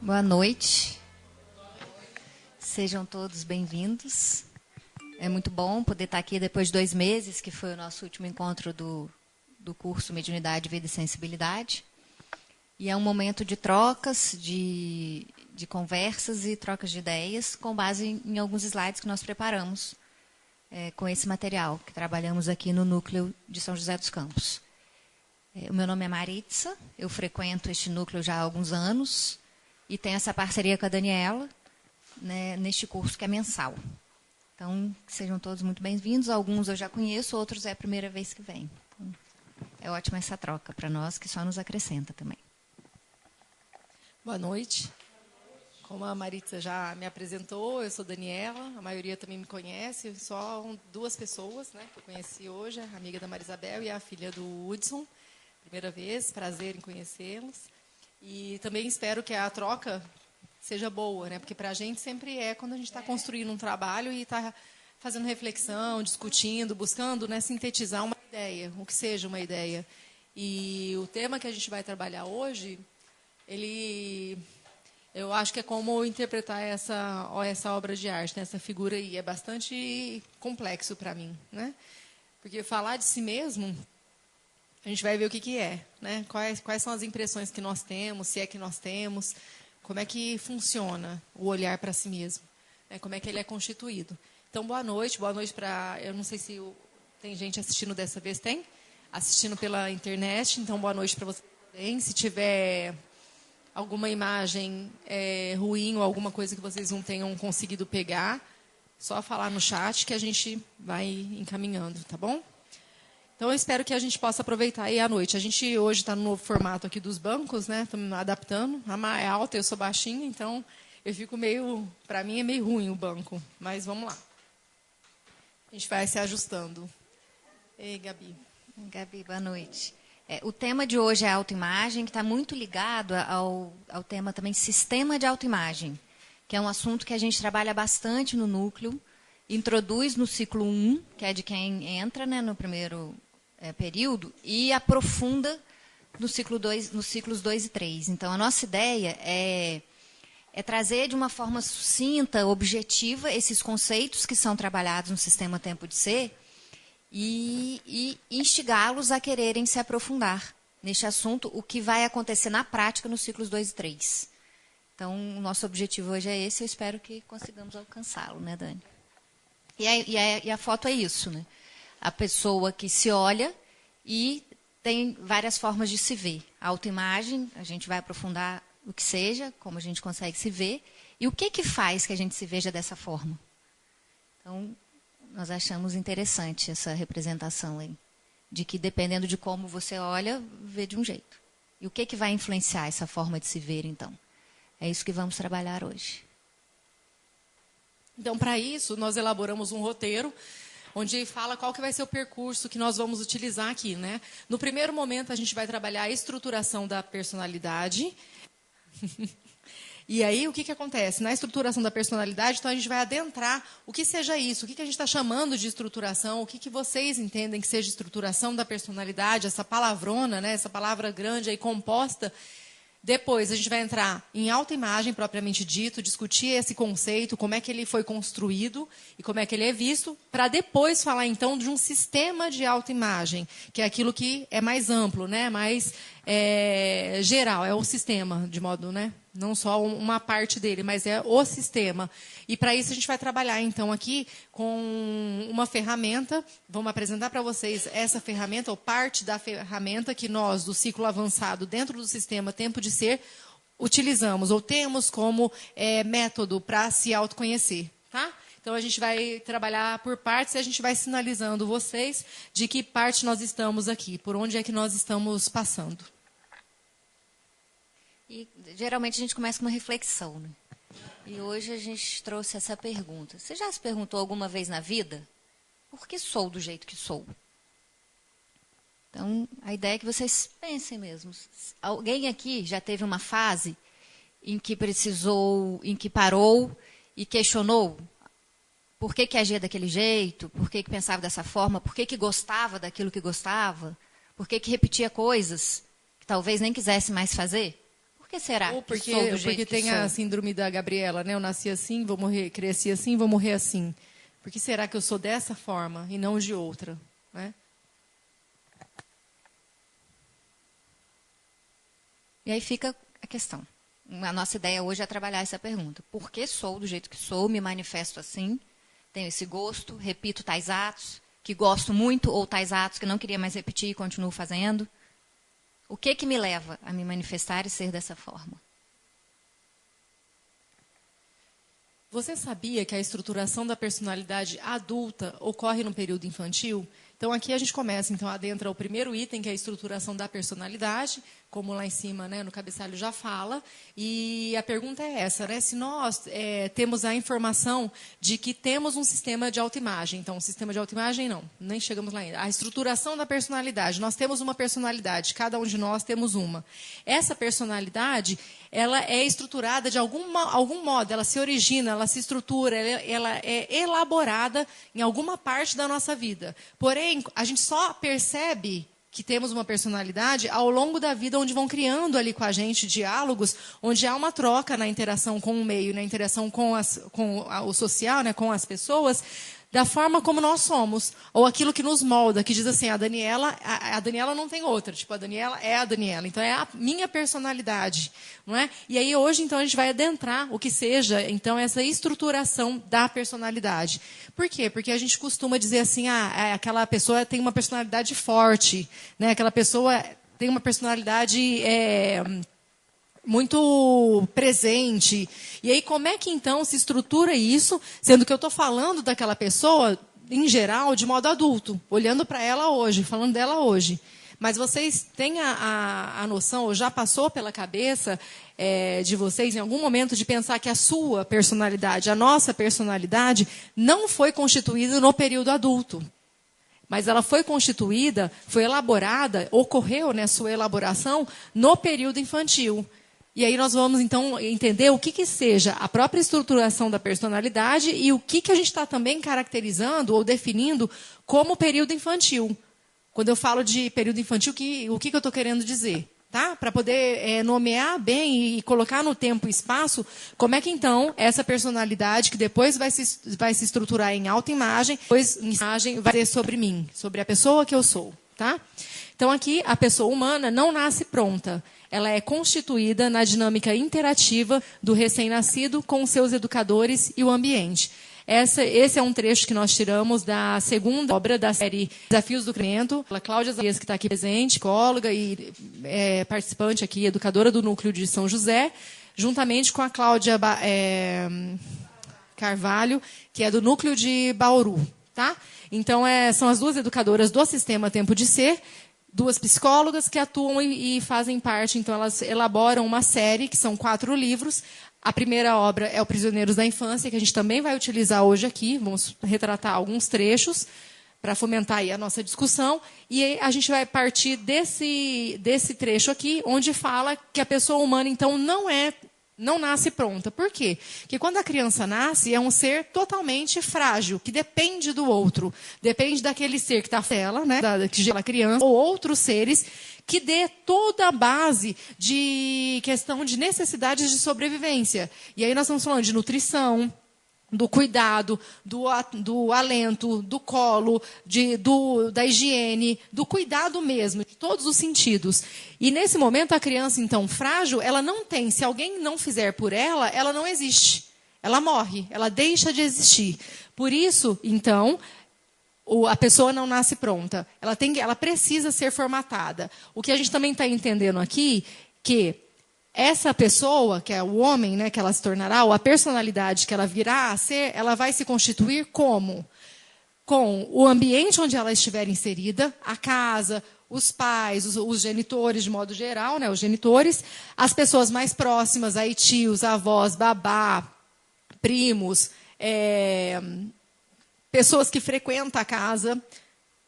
Boa noite. Sejam todos bem-vindos. É muito bom poder estar aqui depois de 2 meses, que foi o nosso último encontro do curso Mediunidade, Vida e Sensibilidade. E é um momento de trocas, de conversas e trocas de ideias, com base em alguns slides que nós preparamos com esse material, que trabalhamos aqui no núcleo de São José dos Campos. O meu nome é Maritza, eu frequento este núcleo já há alguns anos, e tenho essa parceria com a Daniela, né, neste curso que é mensal. Então, sejam todos muito bem-vindos. Alguns eu já conheço, outros é a primeira vez que vêm. Então, é ótima essa troca para nós, que só nos acrescenta também. Boa noite. Como a Maritza já me apresentou, eu sou Daniela, a maioria também me conhece, só 2 pessoas, né, que eu conheci hoje, a amiga da Marisabel e a filha do Hudson. Primeira vez, prazer em conhecê-los. E também espero que a troca seja boa, né? Porque para a gente sempre quando a gente está construindo um trabalho e está fazendo reflexão, discutindo, buscando, né, sintetizar uma ideia, o que seja uma ideia. E o tema que a gente vai trabalhar hoje, eu acho que é como interpretar essa obra de arte, né, essa figura aí. É bastante complexo para mim, né? Porque falar de si mesmo, a gente vai ver o que é, né? Quais são as impressões que nós temos, se é que nós temos, como é que funciona o olhar para si mesmo, né? Como é que ele é constituído. Então, boa noite para... Eu não sei se tem gente assistindo dessa vez, tem? Assistindo pela internet, então boa noite para você também. Se tiver alguma imagem ruim ou alguma coisa que vocês não tenham conseguido pegar, só falar no chat que a gente vai encaminhando, tá bom? Então, eu espero que a gente possa aproveitar aí a noite. A gente hoje está no novo formato aqui dos bancos, né? Estamos adaptando. A Má é alta, eu sou baixinha, então eu fico meio... Para mim é meio ruim o banco, mas vamos lá. A gente vai se ajustando. Ei, Gabi. Gabi, boa noite. O tema de hoje é a autoimagem, que está muito ligado ao tema também sistema de autoimagem, que é um assunto que a gente trabalha bastante no núcleo, introduz no ciclo 1, que é de quem entra, né, no primeiro período, e aprofunda no ciclo 2, nos ciclos 2 e 3. Então, a nossa ideia é trazer de uma forma sucinta, objetiva, esses conceitos que são trabalhados no sistema Tempo de Ser e instigá-los a quererem se aprofundar neste assunto, o que vai acontecer na prática nos ciclos 2 e 3. Então, o nosso objetivo hoje é esse, eu espero que consigamos alcançá-lo, né, Dani? E a foto é isso, né? A pessoa que se olha e tem várias formas de se ver. A autoimagem, a gente vai aprofundar o que seja, como a gente consegue se ver, e o que faz que a gente se veja dessa forma. Então, nós achamos interessante essa representação aí, de que dependendo de como você olha, vê de um jeito. E o que vai influenciar essa forma de se ver, então? É isso que vamos trabalhar hoje. Então, para isso, nós elaboramos um roteiro onde fala qual que vai ser o percurso que nós vamos utilizar aqui, né? No primeiro momento, a gente vai trabalhar a estruturação da personalidade. E aí, o que acontece? Na estruturação da personalidade, então, a gente vai adentrar o que seja isso, o que a gente está chamando de estruturação, o que vocês entendem que seja estruturação da personalidade, essa palavrona, né? Essa palavra grande aí composta. Depois, a gente vai entrar em autoimagem, propriamente dito, discutir esse conceito, como é que ele foi construído e como é que ele é visto, para depois falar, então, de um sistema de autoimagem, que é aquilo que é mais amplo, né? Mais geral, é o sistema, de modo, né? Não só uma parte dele, mas é o sistema. E, para isso, a gente vai trabalhar, então, aqui com uma ferramenta. Vamos apresentar para vocês essa ferramenta, ou parte da ferramenta que nós, do ciclo avançado, dentro do sistema Tempo de Ser, utilizamos, ou temos como método para se autoconhecer. Tá? Então, a gente vai trabalhar por partes e a gente vai sinalizando vocês de que parte nós estamos aqui, por onde é que nós estamos passando. E, geralmente, a gente começa com uma reflexão, né? E hoje a gente trouxe essa pergunta. Você já se perguntou alguma vez na vida? Por que sou do jeito que sou? Então, a ideia é que vocês pensem mesmo. Alguém aqui já teve uma fase em que parou e questionou por que agia daquele jeito, por que pensava dessa forma, por que gostava daquilo que gostava, por que repetia coisas que talvez nem quisesse mais fazer? que será Ou que sou do jeito porque que tem sou? a síndrome da Gabriela, né? Eu nasci assim, vou morrer, cresci assim, vou morrer assim. Por que será que eu sou dessa forma e não de outra, né? E aí fica a questão. A nossa ideia hoje é trabalhar essa pergunta. Por que sou do jeito que sou, me manifesto assim, tenho esse gosto, repito tais atos, que gosto muito, ou tais atos que não queria mais repetir e continuo fazendo? O que me leva a me manifestar e ser dessa forma? Você sabia que a estruturação da personalidade adulta ocorre no período infantil? Então, aqui a gente começa, então, adentra o primeiro item, que é a estruturação da personalidade, como lá em cima, né, no cabeçalho já fala. E a pergunta é essa, né? Se nós temos a informação de que temos um sistema de autoimagem. Então, o sistema de autoimagem, não, nem chegamos lá ainda. A estruturação da personalidade. Nós temos uma personalidade, cada um de nós temos uma. Essa personalidade, ela é estruturada de algum modo, ela se origina, ela se estrutura, ela é elaborada em alguma parte da nossa vida. Porém, a gente só percebe que temos uma personalidade ao longo da vida, onde vão criando ali com a gente diálogos, onde há uma troca na interação com o meio, na interação com o social, né, com as pessoas, da forma como nós somos, ou aquilo que nos molda, que diz assim, a Daniela não tem outra, tipo, a Daniela é a Daniela, então é a minha personalidade, não é? E aí hoje, então, a gente vai adentrar o que seja, então, essa estruturação da personalidade. Por quê? Porque a gente costuma dizer assim, aquela pessoa tem uma personalidade forte, né? Aquela pessoa tem uma personalidade muito presente. E aí, como é que, então, se estrutura isso, sendo que eu estou falando daquela pessoa, em geral, de modo adulto, olhando para ela hoje, falando dela hoje. Mas vocês têm a noção, ou já passou pela cabeça de vocês, em algum momento, de pensar que a sua personalidade, a nossa personalidade, não foi constituída no período adulto. Mas ela foi constituída, foi elaborada, ocorreu, né, sua elaboração no período infantil. E aí nós vamos, então, entender o que seja a própria estruturação da personalidade e o que a gente está também caracterizando ou definindo como período infantil. Quando eu falo de período infantil, o que eu estou querendo dizer? Tá? Para poder nomear bem e colocar no tempo e espaço, como é que, então, essa personalidade, que depois vai se estruturar em autoimagem, depois em imagem vai ser sobre mim, sobre a pessoa que eu sou. Tá? Então, aqui, a pessoa humana não nasce pronta. Ela é constituída na dinâmica interativa do recém-nascido com seus educadores e o ambiente. Esse é um trecho que nós tiramos da segunda obra da série Desafios do Crescimento. A Cláudia Zarias, que está aqui presente, psicóloga e participante aqui, educadora do Núcleo de São José, juntamente com a Cláudia Carvalho, que é do Núcleo de Bauru. Tá? Então, são as duas educadoras do Sistema Tempo de Ser, duas psicólogas que atuam e fazem parte, então elas elaboram uma série, que são 4 livros. A primeira obra é o Prisioneiros da Infância, que a gente também vai utilizar hoje aqui, vamos retratar alguns trechos para fomentar aí a nossa discussão. E aí a gente vai partir desse trecho aqui, onde fala que a pessoa humana, então, não nasce pronta. Por quê? Porque quando a criança nasce, é um ser totalmente frágil, que depende do outro. Depende daquele ser que está nela, né, que gera a criança, ou outros seres que dê toda a base de questão de necessidades de sobrevivência. E aí nós estamos falando de nutrição, do cuidado, do alento, do colo, da higiene, do cuidado mesmo, de todos os sentidos. E nesse momento a criança, então, frágil, ela não tem, se alguém não fizer por ela, ela não existe. Ela morre, ela deixa de existir. Por isso, então, a pessoa não nasce pronta. Ela precisa ser formatada. O que a gente também está entendendo aqui, que essa pessoa, que é o homem, né, que ela se tornará, ou a personalidade que ela virá a ser, ela vai se constituir como? Com o ambiente onde ela estiver inserida, a casa, os pais, os genitores, de modo geral, né, os genitores, as pessoas mais próximas, aí tios, avós, babá, primos, pessoas que frequentam a casa,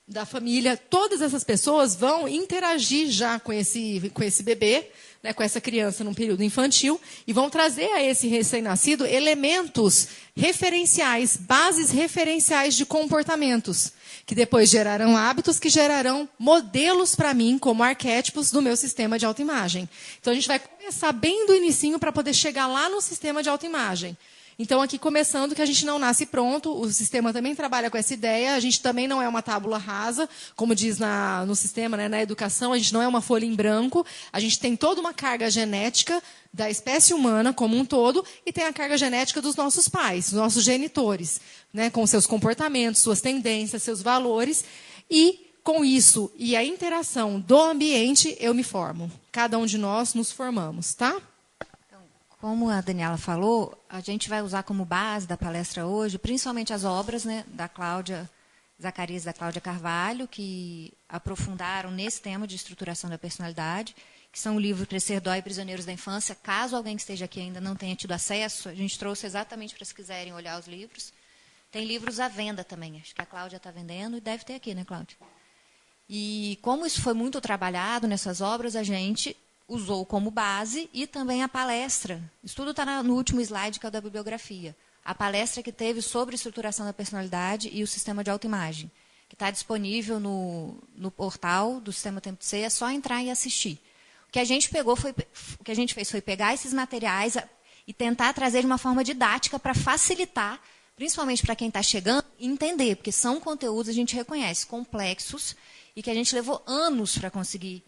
da família, todas essas pessoas vão interagir já com esse bebê, né, com essa criança num período infantil, e vão trazer a esse recém-nascido elementos referenciais, bases referenciais de comportamentos, que depois gerarão hábitos, que gerarão modelos para mim, como arquétipos do meu sistema de autoimagem. Então, a gente vai começar bem do inicinho para poder chegar lá no sistema de autoimagem. Então, aqui começando que a gente não nasce pronto, o sistema também trabalha com essa ideia, a gente também não é uma tábula rasa, como diz no sistema, né, na educação, a gente não é uma folha em branco, a gente tem toda uma carga genética da espécie humana como um todo, e tem a carga genética dos nossos pais, dos nossos genitores, né, com seus comportamentos, suas tendências, seus valores, e com isso e a interação do ambiente, eu me formo. Cada um de nós nos formamos, tá? Como a Daniela falou, a gente vai usar como base da palestra hoje, principalmente as obras, né, da Cláudia Zacarias e da Cláudia Carvalho, que aprofundaram nesse tema de estruturação da personalidade, que são o livro Crescer Dói, Prisioneiros da Infância. Caso alguém que esteja aqui ainda não tenha tido acesso, a gente trouxe exatamente para se quiserem olhar os livros. Tem livros à venda também, acho que a Cláudia está vendendo e deve ter aqui, né, Cláudia? E como isso foi muito trabalhado nessas obras, a gente usou como base e também a palestra. Isso tudo está no último slide, que é o da bibliografia. A palestra que teve sobre estruturação da personalidade e o sistema de autoimagem, que está disponível no portal do Sistema Tempo de Ser, é só entrar e assistir. O que a gente fez foi pegar esses materiais e tentar trazer de uma forma didática para facilitar, principalmente para quem está chegando, entender, porque são conteúdos, a gente reconhece, complexos, e que a gente levou anos para conseguir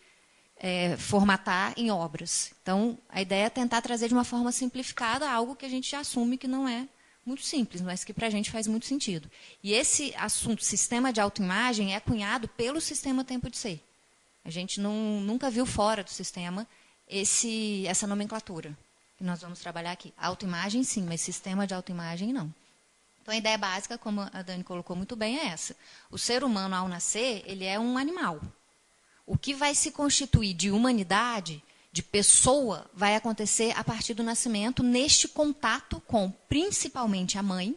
formatar em obras. Então, a ideia é tentar trazer de uma forma simplificada algo que a gente já assume que não é muito simples, mas que para a gente faz muito sentido. E esse assunto, sistema de autoimagem, é cunhado pelo Sistema Tempo de Ser. A gente nunca viu fora do sistema essa nomenclatura que nós vamos trabalhar aqui. Autoimagem, sim, mas sistema de autoimagem, não. Então, a ideia básica, como a Dani colocou muito bem, é essa. O ser humano, ao nascer, ele é um animal. O que vai se constituir de humanidade, de pessoa, vai acontecer a partir do nascimento, neste contato com, principalmente, a mãe,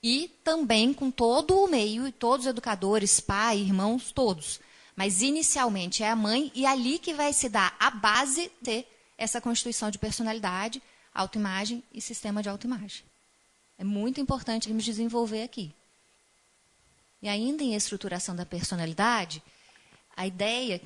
e também com todo o meio, e todos os educadores, pai, irmãos, todos. Mas, inicialmente, é a mãe, e ali que vai se dar a base de essa constituição de personalidade, autoimagem e sistema de autoimagem. É muito importante nos desenvolver aqui. E ainda em estruturação da personalidade, a ideia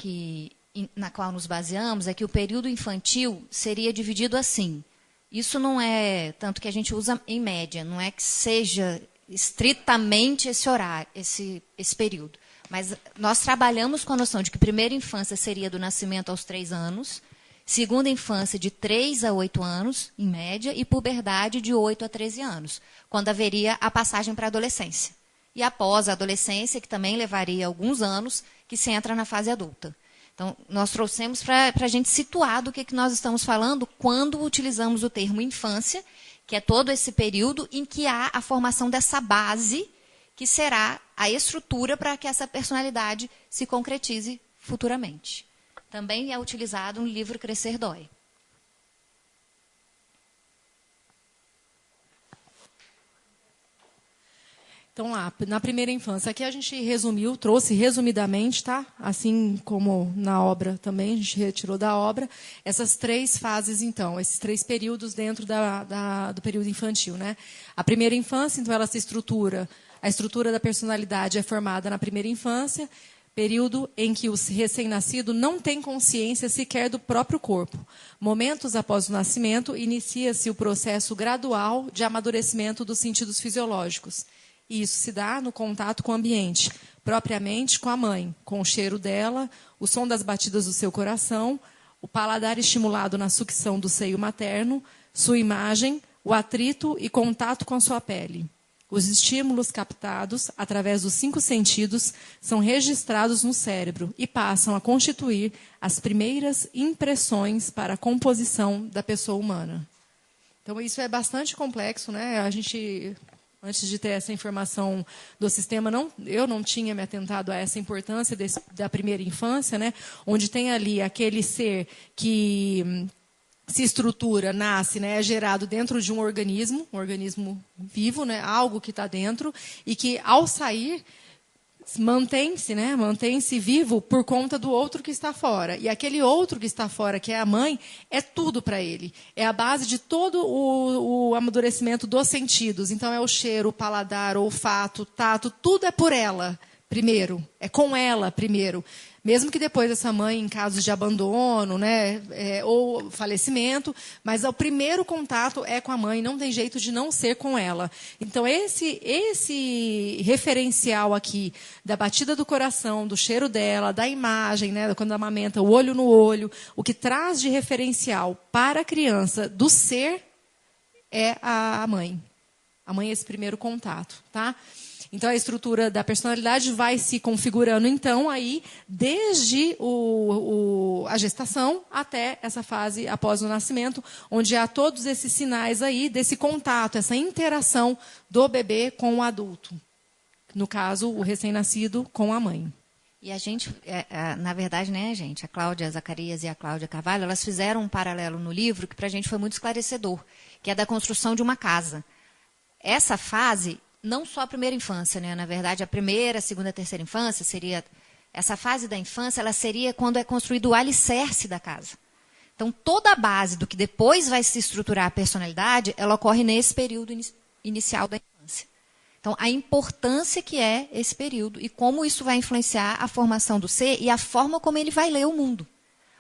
na qual nos baseamos é que o período infantil seria dividido assim. Isso não é tanto que a gente usa em média, não é que seja estritamente esse horário, esse período. Mas nós trabalhamos com a noção de que primeira infância seria do nascimento aos 3 anos, segunda infância de 3 a 8 anos, em média, e puberdade de 8 a 13 anos, quando haveria a passagem para a adolescência. E após a adolescência, que também levaria alguns anos, que se entra na fase adulta. Então, nós trouxemos para a gente situar do que nós estamos falando quando utilizamos o termo infância, que é todo esse período em que há a formação dessa base, que será a estrutura para que essa personalidade se concretize futuramente. Também é utilizado no livro Crescer Dói. Então, lá, na primeira infância, aqui a gente resumiu, trouxe resumidamente, tá? Assim como na obra também, a gente retirou da obra, essas 3 fases, então, esses 3 períodos dentro do período infantil, né? A primeira infância, então, ela se estrutura, a estrutura da personalidade é formada na primeira infância, período em que o recém-nascido não tem consciência sequer do próprio corpo. Momentos após o nascimento, inicia-se o processo gradual de amadurecimento dos sentidos fisiológicos. E isso se dá no contato com o ambiente, propriamente com a mãe, com o cheiro dela, o som das batidas do seu coração, o paladar estimulado na sucção do seio materno, sua imagem, o atrito e contato com a sua pele. Os estímulos captados, através dos 5 sentidos, são registrados no cérebro e passam a constituir as primeiras impressões para a composição da pessoa humana. Então, isso é bastante complexo, né? A gente, antes de ter essa informação do sistema, eu não tinha me atentado a essa importância da primeira infância, né? Onde tem ali aquele ser que se estrutura, nasce, né, é gerado dentro de um organismo vivo, né, algo que está dentro, e que, ao sair, mantém-se, né? Mantém-se vivo por conta do outro que está fora. E aquele outro que está fora, que é a mãe, é tudo para ele. É a base de todo o amadurecimento dos sentidos. Então, é o cheiro, o paladar, o olfato, o tato, tudo é por ela primeiro. É com ela primeiro. Mesmo que depois essa mãe, em casos de abandono, né, ou falecimento, mas o primeiro contato é com a mãe, não tem jeito de não ser com ela. Então, esse referencial aqui, da batida do coração, do cheiro dela, da imagem, né, quando amamenta, o olho no olho, o que traz de referencial para a criança do ser é a mãe. A mãe é esse primeiro contato, tá? Então, a estrutura da personalidade vai se configurando, então, aí, desde a gestação até essa fase após o nascimento, onde há todos esses sinais aí desse contato, essa interação do bebê com o adulto. No caso, o recém-nascido com a mãe. E a gente, na verdade, né, gente, a Cláudia Zacarias e a Cláudia Carvalho, elas fizeram um paralelo no livro que, para a gente, foi muito esclarecedor, que é da construção de uma casa. Essa fase... Não só a primeira infância, né? Na verdade, a primeira, a segunda, a terceira infância seria... Essa fase da infância, ela seria quando é construído o alicerce da casa. Então, toda a base do que depois vai se estruturar a personalidade, ela ocorre nesse período inicial da infância. Então, a importância que é esse período e como isso vai influenciar a formação do ser e a forma como ele vai ler o mundo.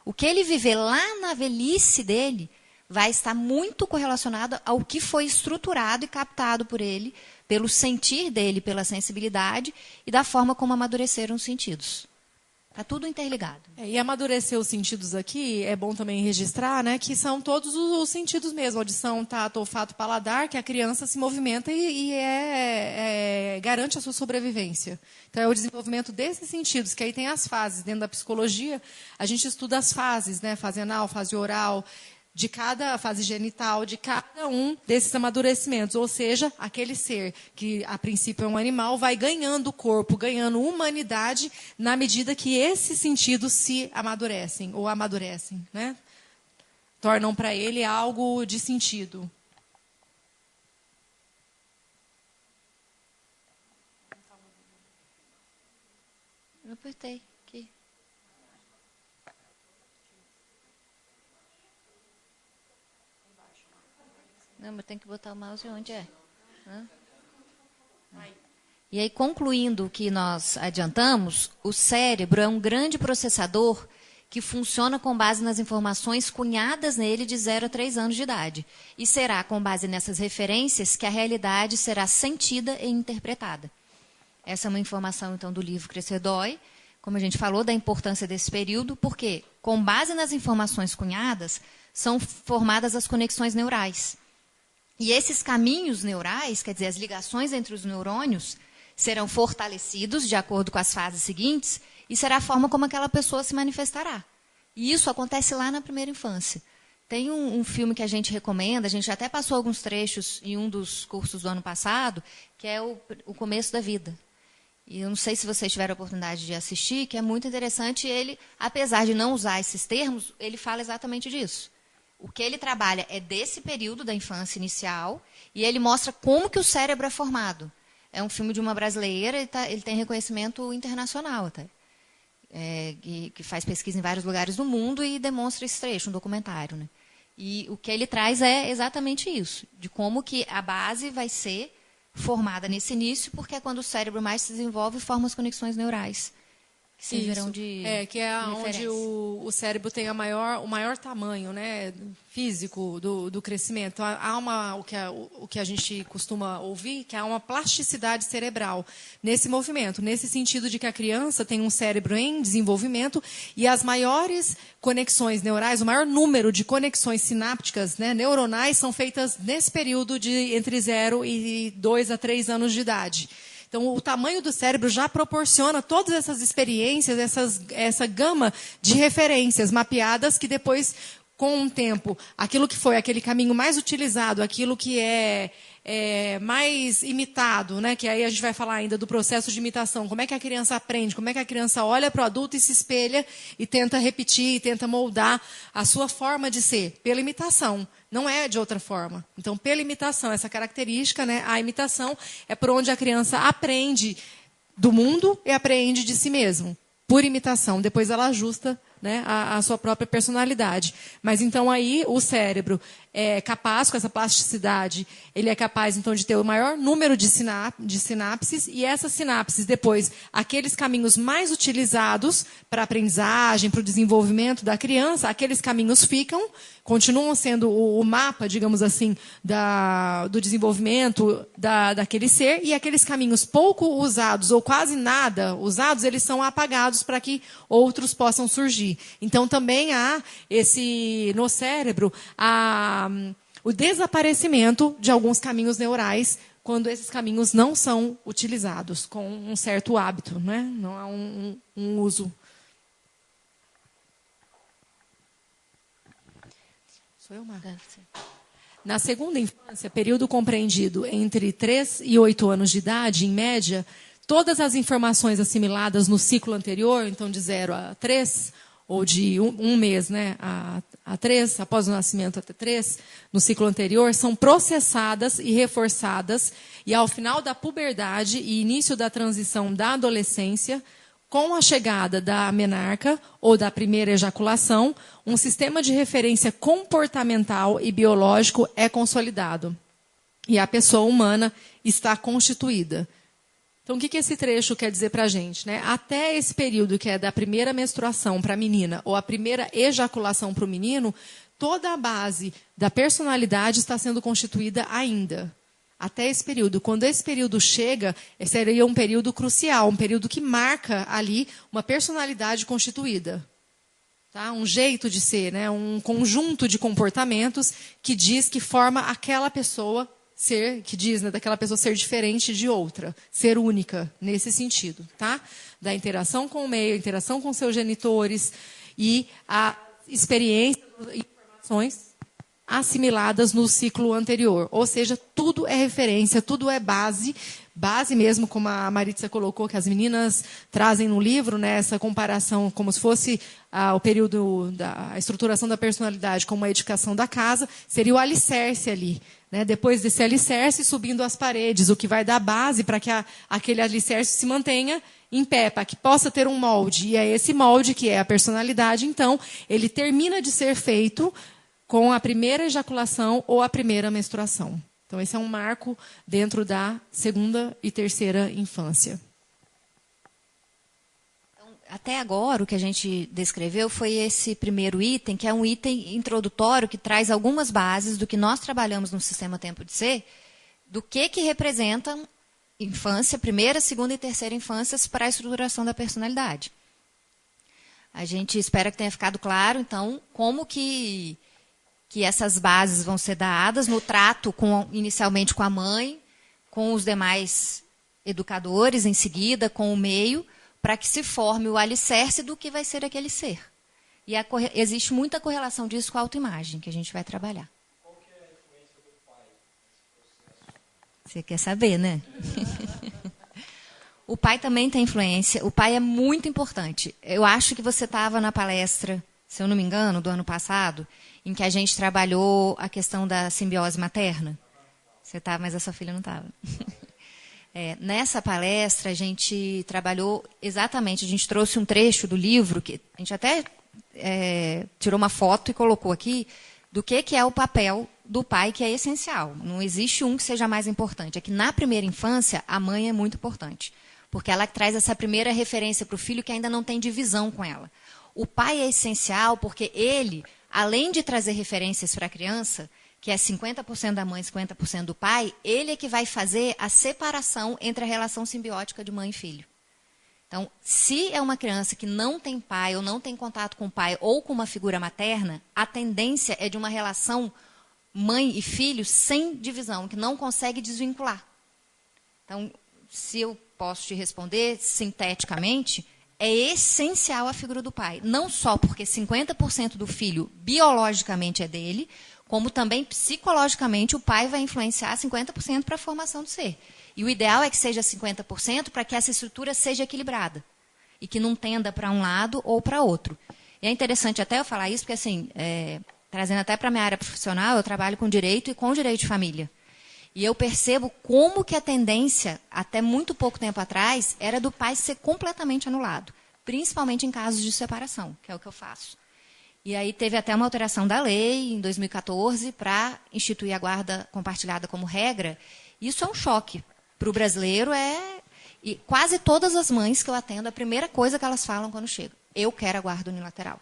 O que ele viver lá na velhice dele vai estar muito correlacionado ao que foi estruturado e captado por ele, pelo sentir dele, pela sensibilidade e da forma como amadureceram os sentidos. Está tudo interligado. E amadurecer os sentidos aqui, é bom também registrar, né, que são todos os sentidos mesmo, audição, tato, olfato, paladar, que a criança se movimenta e garante a sua sobrevivência. Então, é o desenvolvimento desses sentidos, que aí tem as fases. Dentro da psicologia, a gente estuda as fases, né, fase anal, fase oral, de cada fase genital, de cada um desses amadurecimentos. Ou seja, aquele ser que, a princípio, é um animal, vai ganhando corpo, ganhando humanidade, na medida que esses sentidos se amadurecem, ou amadurecem, né? Tornam para ele algo de sentido. Eu apertei. Não, mas tem que botar o mouse onde é. E aí, concluindo o que nós adiantamos, o cérebro é um grande processador que funciona com base nas informações cunhadas nele de 0 a 3 anos de idade. E será com base nessas referências que a realidade será sentida e interpretada. Essa é uma informação, então, do livro Crescer Dói, como a gente falou, da importância desse período, porque, com base nas informações cunhadas, são formadas as conexões neurais. E esses caminhos neurais, quer dizer, as ligações entre os neurônios, serão fortalecidos de acordo com as fases seguintes e será a forma como aquela pessoa se manifestará. E isso acontece lá na primeira infância. Tem um filme que a gente recomenda, a gente até passou alguns trechos em um dos cursos do ano passado, que é o Começo da Vida. E eu não sei se vocês tiveram a oportunidade de assistir, que é muito interessante. Ele, apesar de não usar esses termos, ele fala exatamente disso. O que ele trabalha é desse período da infância inicial e ele mostra como que o cérebro é formado. É um filme de uma brasileira, ele tem reconhecimento internacional até. Que faz pesquisa em vários lugares do mundo e demonstra esse trecho, um documentário. Né? E o que ele traz é exatamente isso, de como que a base vai ser formada nesse início, porque é quando o cérebro mais se desenvolve e forma as conexões neurais. Que servirão de que é onde o cérebro tem o maior tamanho, né, físico do crescimento. Há o que a gente costuma ouvir, que há uma plasticidade cerebral nesse movimento, nesse sentido de que a criança tem um cérebro em desenvolvimento e as maiores conexões neurais, o maior número de conexões sinápticas, né, neuronais, são feitas nesse período de entre 0 e 2 a 3 anos de idade. Então, o tamanho do cérebro já proporciona todas essas experiências, essa gama de referências mapeadas que depois, com o tempo, aquilo que foi aquele caminho mais utilizado, aquilo que é mais imitado, né? Que aí a gente vai falar ainda do processo de imitação. Como é que a criança aprende? Como é que a criança olha para o adulto e se espelha e tenta repetir, e tenta moldar a sua forma de ser? Pela imitação. Não é de outra forma. Então, pela imitação, essa característica, né, a imitação é por onde a criança aprende do mundo e apreende de si mesmo, por imitação. Depois ela ajusta, né, a sua própria personalidade. Mas então aí o cérebro é capaz, com essa plasticidade, ele é capaz então de ter o maior número de sinapses, e essas sinapses depois, aqueles caminhos mais utilizados para a aprendizagem, para o desenvolvimento da criança, aqueles caminhos continuam sendo o mapa, digamos assim, do desenvolvimento daquele ser, e aqueles caminhos pouco usados ou quase nada usados, eles são apagados para que outros possam surgir. Então também há no cérebro o desaparecimento de alguns caminhos neurais quando esses caminhos não são utilizados com um certo hábito, né? Não há um uso. Sou eu, Marta? Na segunda infância, período compreendido entre 3 e 8 anos de idade, em média, todas as informações assimiladas no ciclo anterior, então de 0 a 3, ou de um mês, né, a 3, após o nascimento até 3, no ciclo anterior, são processadas e reforçadas, e ao final da puberdade e início da transição da adolescência, com a chegada da menarca ou da primeira ejaculação, um sistema de referência comportamental e biológico é consolidado. E a pessoa humana está constituída. Então, o que esse trecho quer dizer para a gente, né? Até esse período, que é da primeira menstruação para a menina ou a primeira ejaculação para o menino, toda a base da personalidade está sendo constituída ainda. Até esse período. Quando esse período chega, seria um período crucial, um período que marca ali uma personalidade constituída. Tá? Um jeito de ser, né? Um conjunto de comportamentos que diz que forma aquela pessoa ser, que diz, né, daquela pessoa ser diferente de outra, ser única, nesse sentido. Tá? Da interação com o meio, a interação com seus genitores e a experiência e informações assimiladas no ciclo anterior. Ou seja, tudo é referência, tudo é base mesmo, como a Maritza colocou, que as meninas trazem no livro, né, essa comparação como se fosse o período da estruturação da personalidade como a edificação da casa, seria o alicerce ali. Né? Depois desse alicerce, subindo as paredes, o que vai dar base para que aquele alicerce se mantenha em pé, para que possa ter um molde. E é esse molde que é a personalidade, então, ele termina de ser feito com a primeira ejaculação ou a primeira menstruação. Então, esse é um marco dentro da segunda e terceira infância. Então, até agora, o que a gente descreveu foi esse primeiro item, que é um item introdutório que traz algumas bases do que nós trabalhamos no Sistema Tempo de Ser, do que representam infância, primeira, segunda e terceira infâncias para a estruturação da personalidade. A gente espera que tenha ficado claro, então, como que essas bases vão ser dadas no trato inicialmente com a mãe, com os demais educadores, em seguida com o meio, para que se forme o alicerce do que vai ser aquele ser. E existe muita correlação disso com a autoimagem, que a gente vai trabalhar. Qual que é a influência do pai nesse processo? Você quer saber, né? O pai também tem influência. O pai é muito importante. Eu acho que você estava na palestra, se eu não me engano, do ano passado, em que a gente trabalhou a questão da simbiose materna. Você estava, mas a sua filha não estava. Nessa palestra, a gente trabalhou exatamente, a gente trouxe um trecho do livro, que a gente até tirou uma foto e colocou aqui, do que é o papel do pai, que é essencial. Não existe um que seja mais importante. É que na primeira infância, a mãe é muito importante, porque ela traz essa primeira referência para o filho que ainda não tem divisão com ela. O pai é essencial porque ele, além de trazer referências para a criança, que é 50% da mãe e 50% do pai, ele é que vai fazer a separação entre a relação simbiótica de mãe e filho. Então, se é uma criança que não tem pai ou não tem contato com o pai ou com uma figura materna, a tendência é de uma relação mãe e filho sem divisão, que não consegue desvincular. Então, se eu posso te responder sinteticamente, é essencial a figura do pai. Não só porque 50% do filho biologicamente é dele, como também psicologicamente o pai vai influenciar 50% para a formação do ser. E o ideal é que seja 50% para que essa estrutura seja equilibrada. E que não tenda para um lado ou para outro. E é interessante até eu falar isso, porque assim, trazendo até para a minha área profissional, eu trabalho com direito e com direito de família. E eu percebo como que a tendência, até muito pouco tempo atrás, era do pai ser completamente anulado, principalmente em casos de separação, que é o que eu faço. E aí teve até uma alteração da lei em 2014 para instituir a guarda compartilhada como regra. Isso é um choque para o brasileiro. E quase todas as mães que eu atendo, a primeira coisa que elas falam quando chegam, eu quero a guarda unilateral.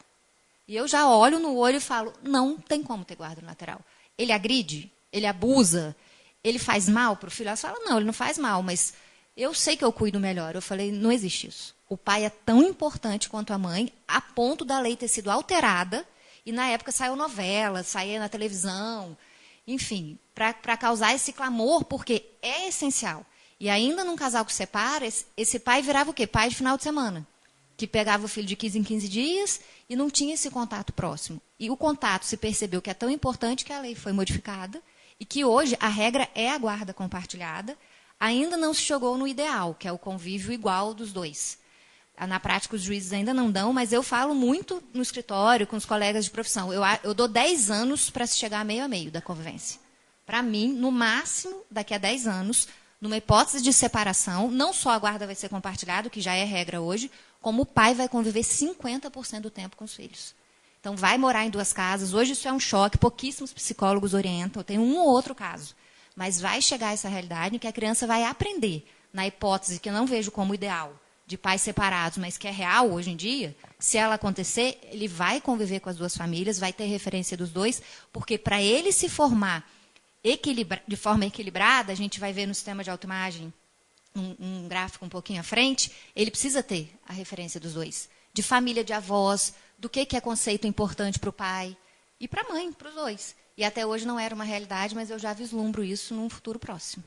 E eu já olho no olho e falo, não tem como ter guarda unilateral. Ele agride, ele abusa, ele faz mal para o filho? Elas falam, não, ele não faz mal, mas eu sei que eu cuido melhor. Eu falei, não existe isso. O pai é tão importante quanto a mãe, a ponto da lei ter sido alterada, e na época saiu novela, saía na televisão, enfim, para causar esse clamor, porque é essencial. E ainda num casal que separa, esse pai virava o quê? Pai de final de semana, que pegava o filho de 15 em 15 dias e não tinha esse contato próximo. E o contato se percebeu que é tão importante que a lei foi modificada, e que hoje a regra é a guarda compartilhada, ainda não se chegou no ideal, que é o convívio igual dos dois. Na prática, os juízes ainda não dão, mas eu falo muito no escritório, com os colegas de profissão. Eu dou 10 anos para se chegar a meio da convivência. Para mim, no máximo, daqui a 10 anos, numa hipótese de separação, não só a guarda vai ser compartilhada, que já é regra hoje, como o pai vai conviver 50% do tempo com os filhos. Então, vai morar em 2 casas. Hoje isso é um choque, pouquíssimos psicólogos orientam, tem um ou outro caso. Mas vai chegar essa realidade em que a criança vai aprender, na hipótese que eu não vejo como ideal, de pais separados, mas que é real hoje em dia, se ela acontecer, ele vai conviver com as 2 famílias, vai ter referência dos 2, porque para ele se formar de forma equilibrada, a gente vai ver no sistema de autoimagem, um gráfico um pouquinho à frente, ele precisa ter a referência dos 2. De família de avós, do que é conceito importante para o pai e para a mãe, para os 2. E até hoje não era uma realidade, mas eu já vislumbro isso num futuro próximo.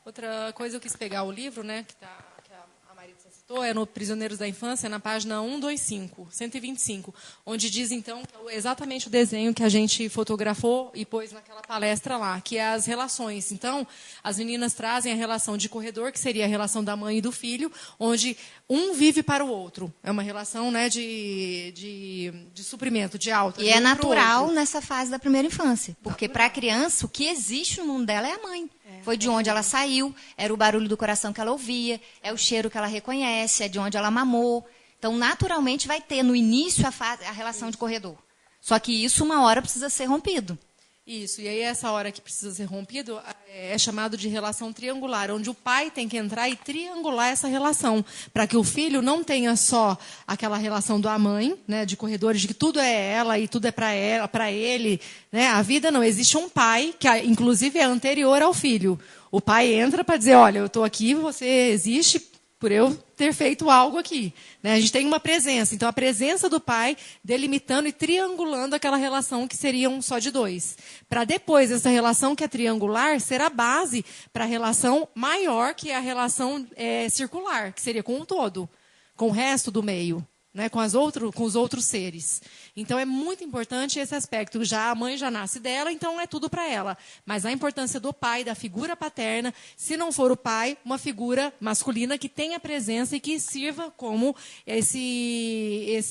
Outra coisa, eu quis pegar o livro, né, que a Maritza citou, é no Prisioneiros da Infância, na página 125, onde diz, então, exatamente o desenho que a gente fotografou e pôs naquela palestra lá, que é as relações. Então, as meninas trazem a relação de corredor, que seria a relação da mãe e do filho, onde um vive para o outro. É uma relação, né, de suprimento, de alta. E é natural nessa fase da primeira infância. Porque para a criança, o que existe no mundo dela é a mãe. Foi de onde ela saiu, era o barulho do coração que ela ouvia, é o cheiro que ela reconhece, é de onde ela mamou. Então, naturalmente, vai ter no início a relação de corredor. Só que isso, uma hora, precisa ser rompido. Isso, e aí essa hora que precisa ser rompido é chamado de relação triangular, onde o pai tem que entrar e triangular essa relação, para que o filho não tenha só aquela relação da mãe, né, de corredores, de que tudo é ela e tudo é para ela, para ele, né? A vida não, existe um pai que inclusive é anterior ao filho. O pai entra para dizer, olha, eu estou aqui, você existe por eu ter feito algo aqui, né? A gente tem uma presença. Então, a presença do pai delimitando e triangulando aquela relação que seriam só de 2. Para depois, essa relação que é triangular ser a base para a relação maior, que é a relação circular, que seria com o todo, com o resto do meio, né? Com os outros seres. Então, é muito importante esse aspecto. Já a mãe já nasce dela, então é tudo para ela. Mas a importância do pai, da figura paterna, se não for o pai, uma figura masculina que tenha presença e que sirva como esse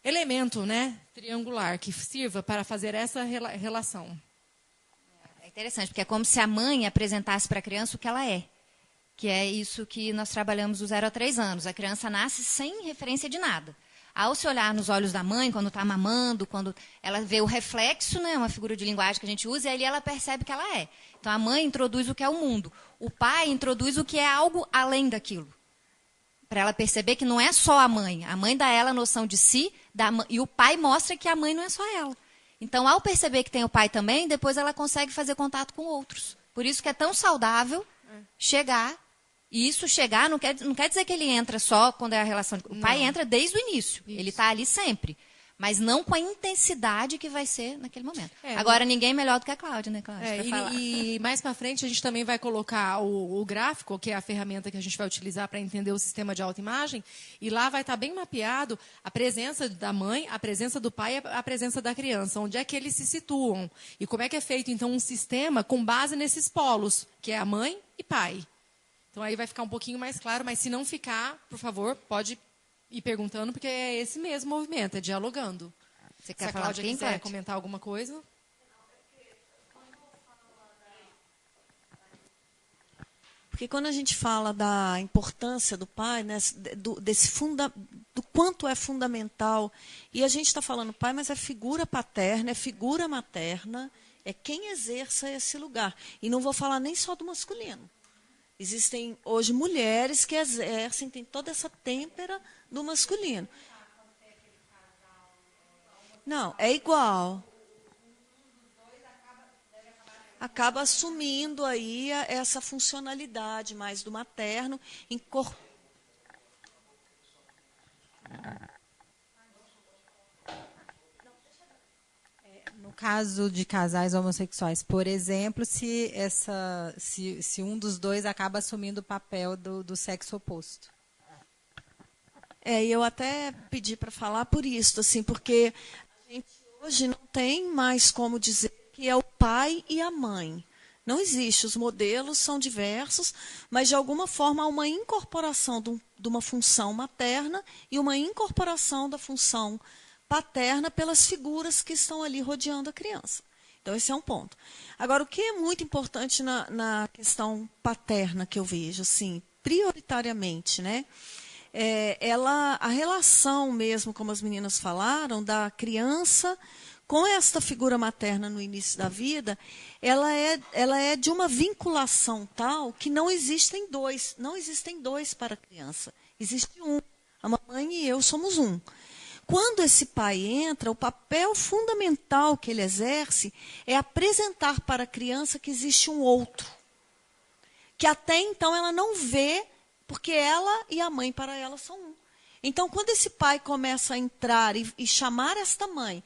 elemento, né, triangular, que sirva para fazer essa relação. É interessante, porque é como se a mãe apresentasse para a criança o que ela é. Que é isso que nós trabalhamos do 0 a 3 anos. A criança nasce sem referência de nada. Ao se olhar nos olhos da mãe, quando está mamando, quando ela vê o reflexo, né, uma figura de linguagem que a gente usa, e ali ela percebe que ela é. Então, a mãe introduz o que é o mundo. O pai introduz o que é algo além daquilo. Para ela perceber que não é só a mãe. A mãe dá a ela a noção de si, e o pai mostra que a mãe não é só ela. Então, ao perceber que tem o pai também, depois ela consegue fazer contato com outros. Por isso que é tão saudável chegar. E isso chegar não quer dizer que ele entra só quando é a relação. O pai entra desde o início. Isso. Ele está ali sempre. Mas não com a intensidade que vai ser naquele momento. Agora, ninguém é melhor do que a Cláudia, né, Cláudia? E mais para frente a gente também vai colocar o gráfico, que é a ferramenta que a gente vai utilizar para entender o sistema de autoimagem. E lá vai estar bem mapeado a presença da mãe, a presença do pai e a presença da criança. Onde é que eles se situam. E como é que é feito, então, um sistema com base nesses polos, que é a mãe e pai. Então, aí vai ficar um pouquinho mais claro, mas se não ficar, por favor, pode ir perguntando, porque é esse mesmo movimento, é dialogando. Você quer se a falar Cláudia quiser comentar alguma coisa? Porque quando a gente fala da importância do pai, né, do quanto é fundamental, e a gente está falando pai, mas é figura paterna, é figura materna, é quem exerça esse lugar. E não vou falar nem só do masculino. Existem hoje mulheres que exercem, tem toda essa têmpera do masculino. Não, é igual. Acaba assumindo aí essa funcionalidade mais do materno. No caso de casais homossexuais, por exemplo, se um dos dois acaba assumindo o papel do sexo oposto. E eu até pedi para falar por isso, assim, porque a gente hoje não tem mais como dizer que é o pai e a mãe. Não existe, os modelos são diversos, mas de alguma forma há uma incorporação de uma função materna e uma incorporação da função paterna pelas figuras que estão ali rodeando a criança. Então, esse é um ponto. Agora, o que é muito importante na questão paterna que eu vejo, assim, prioritariamente, né? A relação mesmo, como as meninas falaram, da criança com esta figura materna no início da vida, ela é de uma vinculação tal que não existem dois para a criança. Existe um. A mamãe e eu somos um. Quando esse pai entra, o papel fundamental que ele exerce é apresentar para a criança que existe um outro, que até então ela não vê, porque ela e a mãe para ela são um. Então, quando esse pai começa a entrar e chamar esta mãe,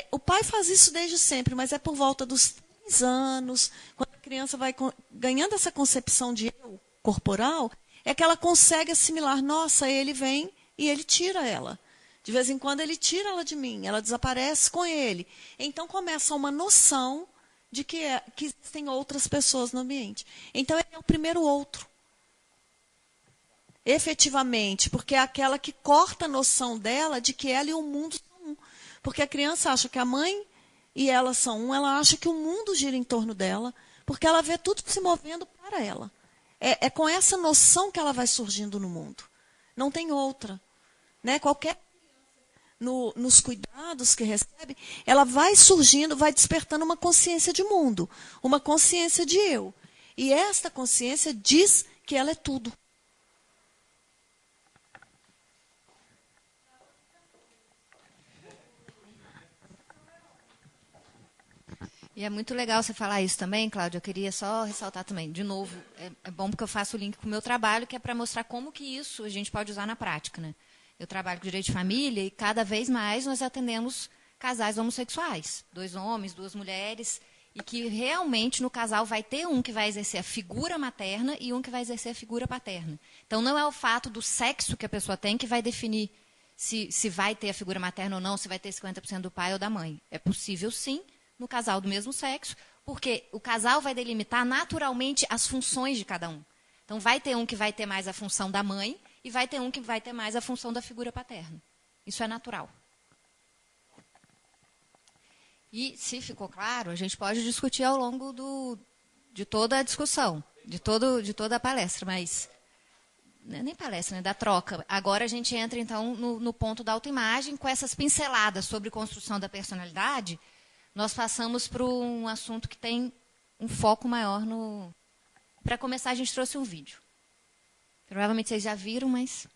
o pai faz isso desde sempre, mas é por volta dos 3 anos, quando a criança vai ganhando essa concepção de eu corporal, é que ela consegue assimilar, nossa, ele vem e ele tira ela. De vez em quando ele tira ela de mim, ela desaparece com ele. Então começa uma noção de que existem outras pessoas no ambiente. Então ele é o primeiro outro. Efetivamente, porque é aquela que corta a noção dela de que ela e o mundo são um. Porque a criança acha que a mãe e ela são um, ela acha que o mundo gira em torno dela, porque ela vê tudo se movendo para ela. É com essa noção que ela vai surgindo no mundo. Não tem outra. Né? Qualquer nos cuidados que recebe, ela vai surgindo, vai despertando uma consciência de mundo, uma consciência de eu. E esta consciência diz que ela é tudo. E é muito legal você falar isso também, Cláudia. Eu queria só ressaltar também, de novo, é bom porque eu faço o link com o meu trabalho, que é para mostrar como que isso a gente pode usar na prática, né? Eu trabalho com direito de família e cada vez mais nós atendemos casais homossexuais, 2 homens, 2 mulheres, e que realmente no casal vai ter um que vai exercer a figura materna e um que vai exercer a figura paterna. Então não é o fato do sexo que a pessoa tem que vai definir se vai ter a figura materna ou não, se vai ter 50% do pai ou da mãe. É possível sim, no casal do mesmo sexo, porque o casal vai delimitar naturalmente as funções de cada um. Então vai ter um que vai ter mais a função da mãe, e vai ter um que vai ter mais a função da figura paterna. Isso é natural. E, se ficou claro, a gente pode discutir ao longo de toda a discussão, de toda a palestra, mas nem palestra, né, da troca. Agora a gente entra, então, no ponto da autoimagem, com essas pinceladas sobre construção da personalidade, nós passamos para um assunto que tem um foco maior no... Para começar, a gente trouxe um vídeo. Provavelmente vocês já viram, mas...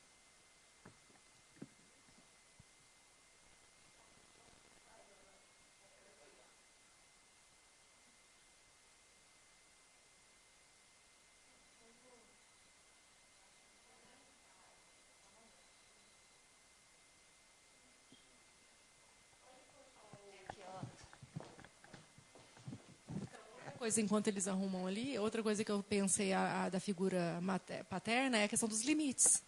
Coisa, enquanto eles arrumam ali, outra coisa que eu pensei da figura paterna é a questão dos limites.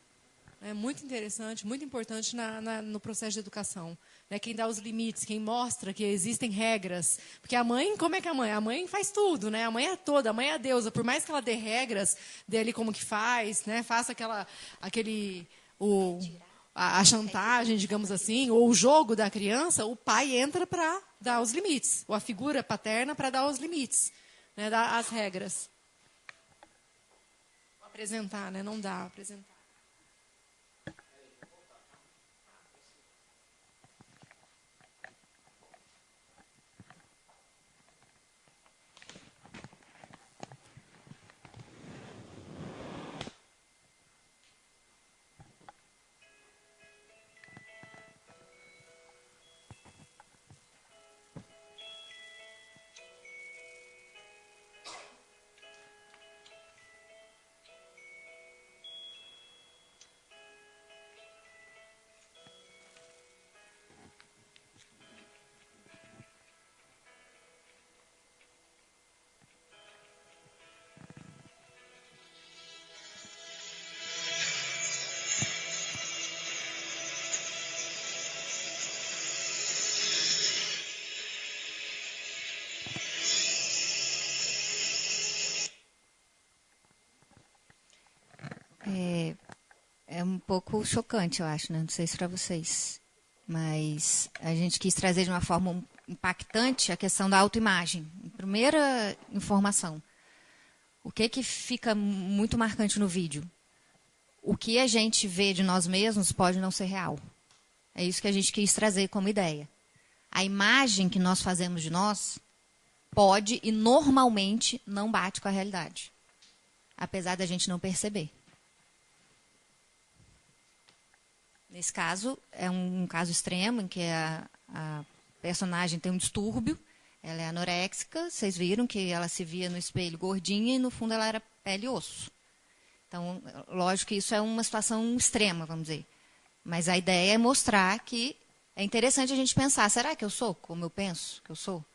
É muito interessante, muito importante no processo de educação. Né? Quem dá os limites, quem mostra que existem regras. Porque a mãe, como é que é a mãe? A mãe faz tudo, né? A mãe é toda, a mãe é a deusa. Por mais que ela dê regras, dê ali como que faz, né? Faça a chantagem, digamos assim, ou o jogo da criança, o pai entra para dar os limites. Ou a figura paterna para dar os limites, né? Dar as regras. Apresentar, né? Não dá apresentar. É um pouco chocante, eu acho, né? Não sei se para vocês. Mas a gente quis trazer de uma forma impactante a questão da autoimagem. Primeira informação. O que fica muito marcante no vídeo? O que a gente vê de nós mesmos pode não ser real. É isso que a gente quis trazer como ideia. A imagem que nós fazemos de nós pode e normalmente não bate com a realidade. Apesar da gente não perceber. Nesse caso, é um caso extremo em que a personagem tem um distúrbio, ela é anoréxica, vocês viram que ela se via no espelho gordinha e no fundo ela era pele e osso. Então, lógico que isso é uma situação extrema, vamos dizer. Mas a ideia é mostrar que é interessante a gente pensar, será que eu sou como eu penso que eu sou?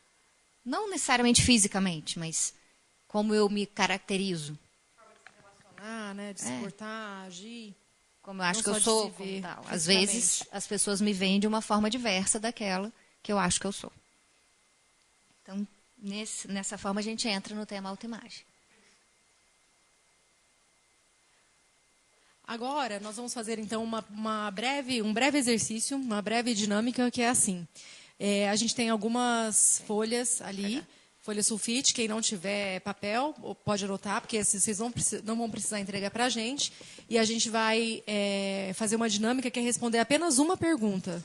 Não necessariamente fisicamente, mas como eu me caracterizo. De se relacionar, né? De se portar, agir. Como eu acho Não que eu só de sou, se ver como tal. Às fisicamente. vezes, as pessoas me veem de uma forma diversa daquela que eu acho que eu sou. Então, nessa forma, a gente entra no tema autoimagem. Agora, nós vamos fazer, então, um breve exercício, uma breve dinâmica, que é assim. A gente tem algumas folhas ali, folha sulfite. Quem não tiver papel, pode anotar, porque vocês não vão precisar entregar para a gente. E a gente vai fazer uma dinâmica que é responder apenas uma pergunta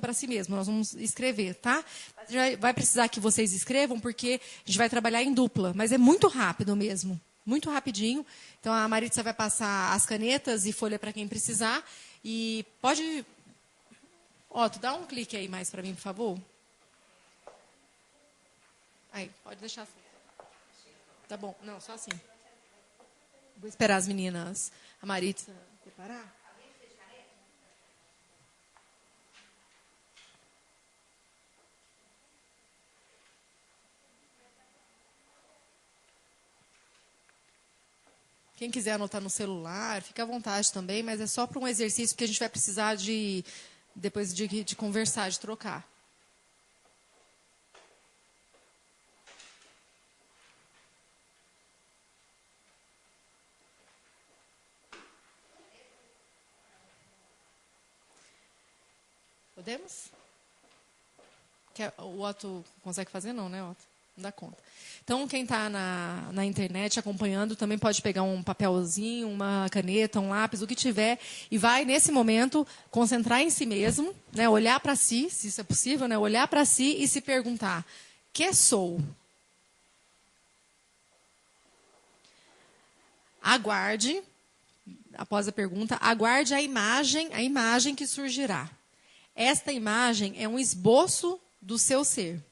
para si mesmo. Nós vamos escrever, tá? A gente vai precisar que vocês escrevam, porque a gente vai trabalhar em dupla, mas é muito rápido mesmo. Muito rapidinho. Então, a Maritza vai passar as canetas e folha para quem precisar. E pode... Otto, dá um clique aí mais para mim, por favor. Aí, pode deixar assim. Tá bom. Não, só assim. Vou esperar as meninas, a Maritza, preparar. Quem quiser anotar no celular, fica à vontade também, mas é só para um exercício que a gente vai precisar depois de conversar, de trocar. Podemos? O Otto consegue fazer? Não, né, Otto? Não dá conta. Então, quem está na internet acompanhando também pode pegar um papelzinho, uma caneta, um lápis, o que tiver, e vai, nesse momento, concentrar em si mesmo, né, olhar para si, se isso é possível, né, olhar para si e se perguntar: que sou? Aguarde, após a pergunta, aguarde a imagem que surgirá. Esta imagem é um esboço do seu ser.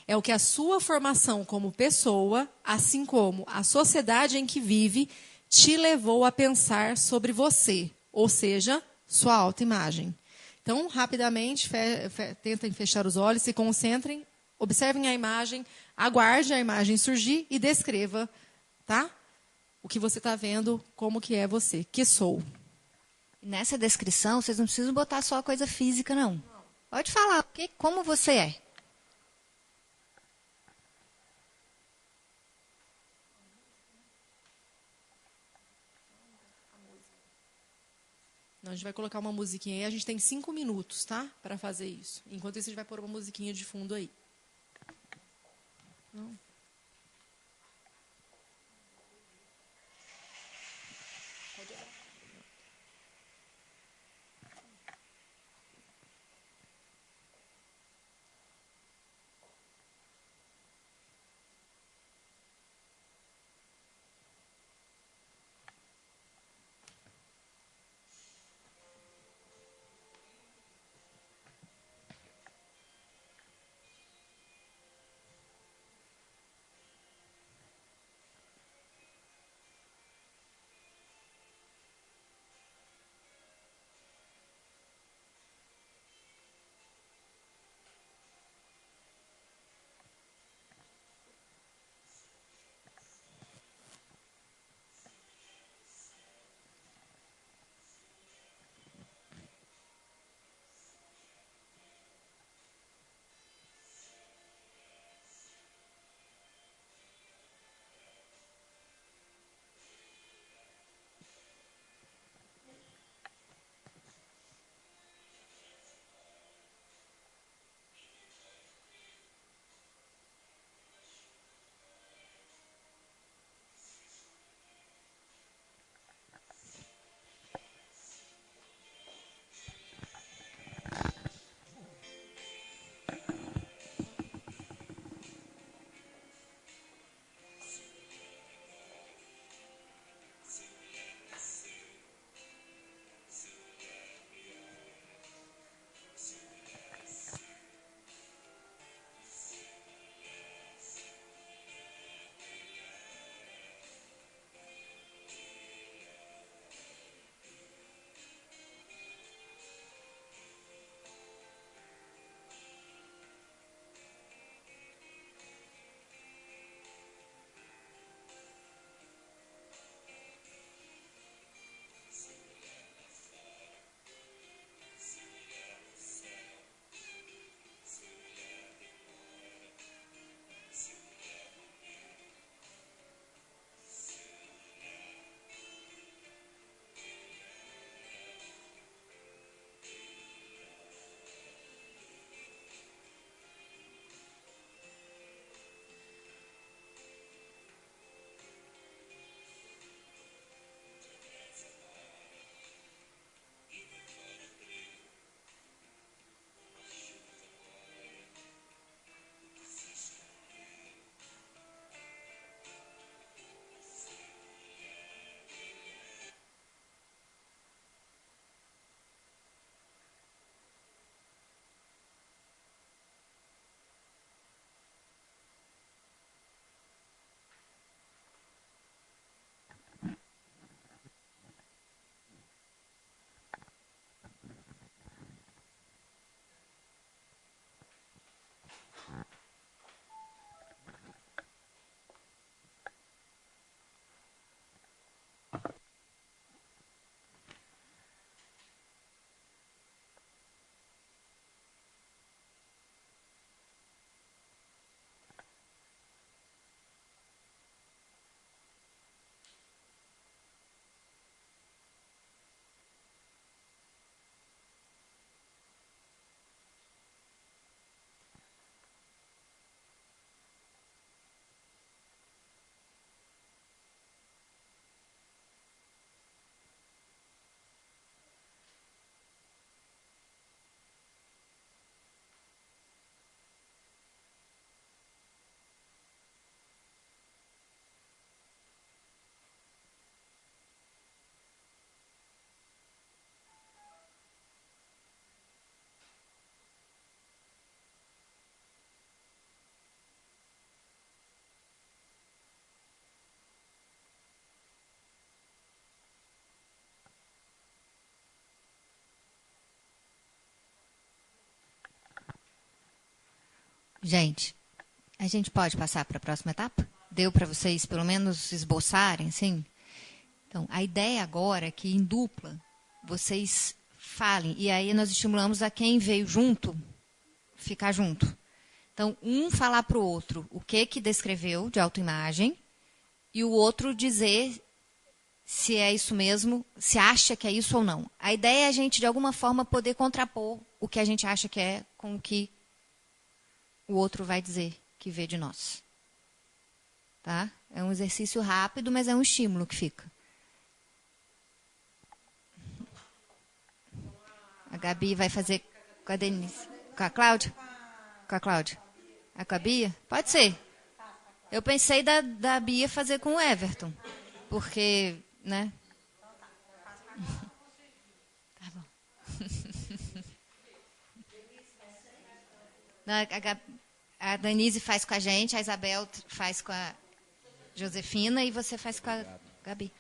É o que a sua formação como pessoa, assim como a sociedade em que vive, te levou a pensar sobre você, ou seja, sua autoimagem. Então, rapidamente, tentem fechar os olhos, se concentrem, observem a imagem, aguarde a imagem surgir e descreva, tá? O que você está vendo, como que é você, que sou. Nessa descrição, vocês não precisam botar só a coisa física, não. Pode falar como você é. A gente vai colocar uma musiquinha aí. A gente tem 5 minutos, tá? Para fazer isso. Enquanto isso, a gente vai pôr uma musiquinha de fundo aí. Não. Gente, a gente pode passar para a próxima etapa? Deu para vocês, pelo menos, esboçarem, sim? Então, a ideia agora é que, em dupla, vocês falem. E aí nós estimulamos a quem veio junto, ficar junto. Então, um falar para o outro o que descreveu de autoimagem e o outro dizer se é isso mesmo, se acha que é isso ou não. A ideia é a gente, de alguma forma, poder contrapor o que a gente acha que é com o que o outro vai dizer que vê de nós. Tá? É um exercício rápido, mas é um estímulo que fica. A Gabi vai fazer com a Denise. Com a Cláudia? Com a Cláudia. É com a Bia? Pode ser. Eu pensei da Bia fazer com o Everton. Porque, né? Tá bom. Não, a Denise faz com a gente, a Isabel faz com a Josefina e você faz com a Gabi.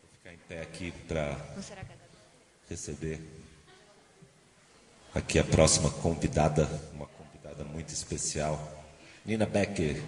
Vou ficar em pé aqui para receber aqui a próxima convidada, uma convidada muito especial, Nina Becker.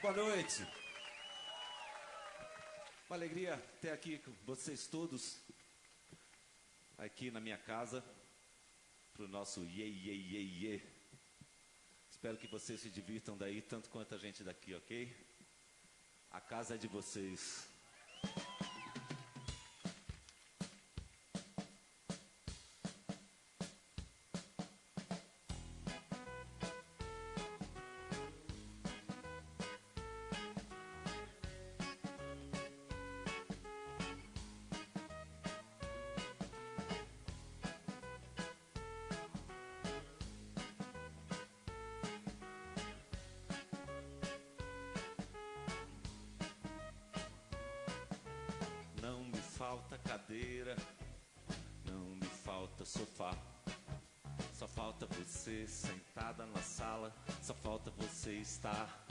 Boa noite. Uma alegria ter aqui com vocês todos, aqui na minha casa, para o nosso iê, iê, iê, iê. Espero que vocês se divirtam daí, tanto quanto a gente daqui, ok? A casa é de vocês. Não me falta cadeira, não me falta sofá. Só falta você sentada na sala, só falta você estar.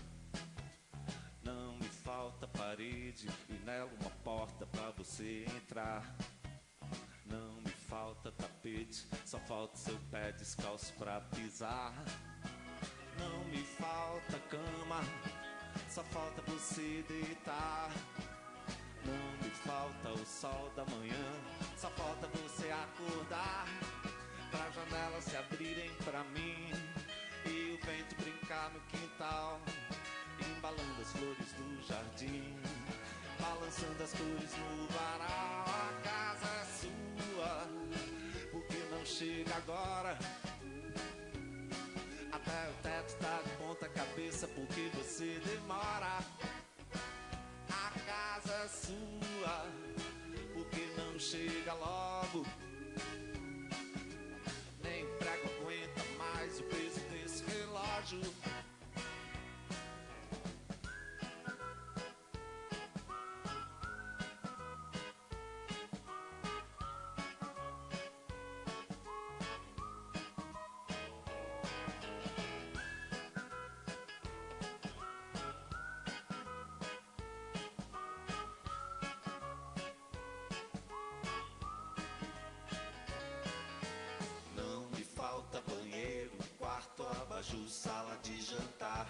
Não me falta parede e nela uma porta pra você entrar. Não me falta tapete, só falta seu pé descalço pra pisar. Não me falta cama, só falta você deitar. Não me falta o sol da manhã, só falta você acordar. Pra janelas se abrirem pra mim e o vento brincar no quintal, embalando as flores do jardim, balançando as cores no varal. A casa é sua, porque não chega agora. Até o teto tá de ponta cabeça, porque você demora. A casa é sua, porque não chega logo. Nem o prego aguenta mais o peso desse relógio. Não me falta banheiro, quarto, abajur, sala de jantar.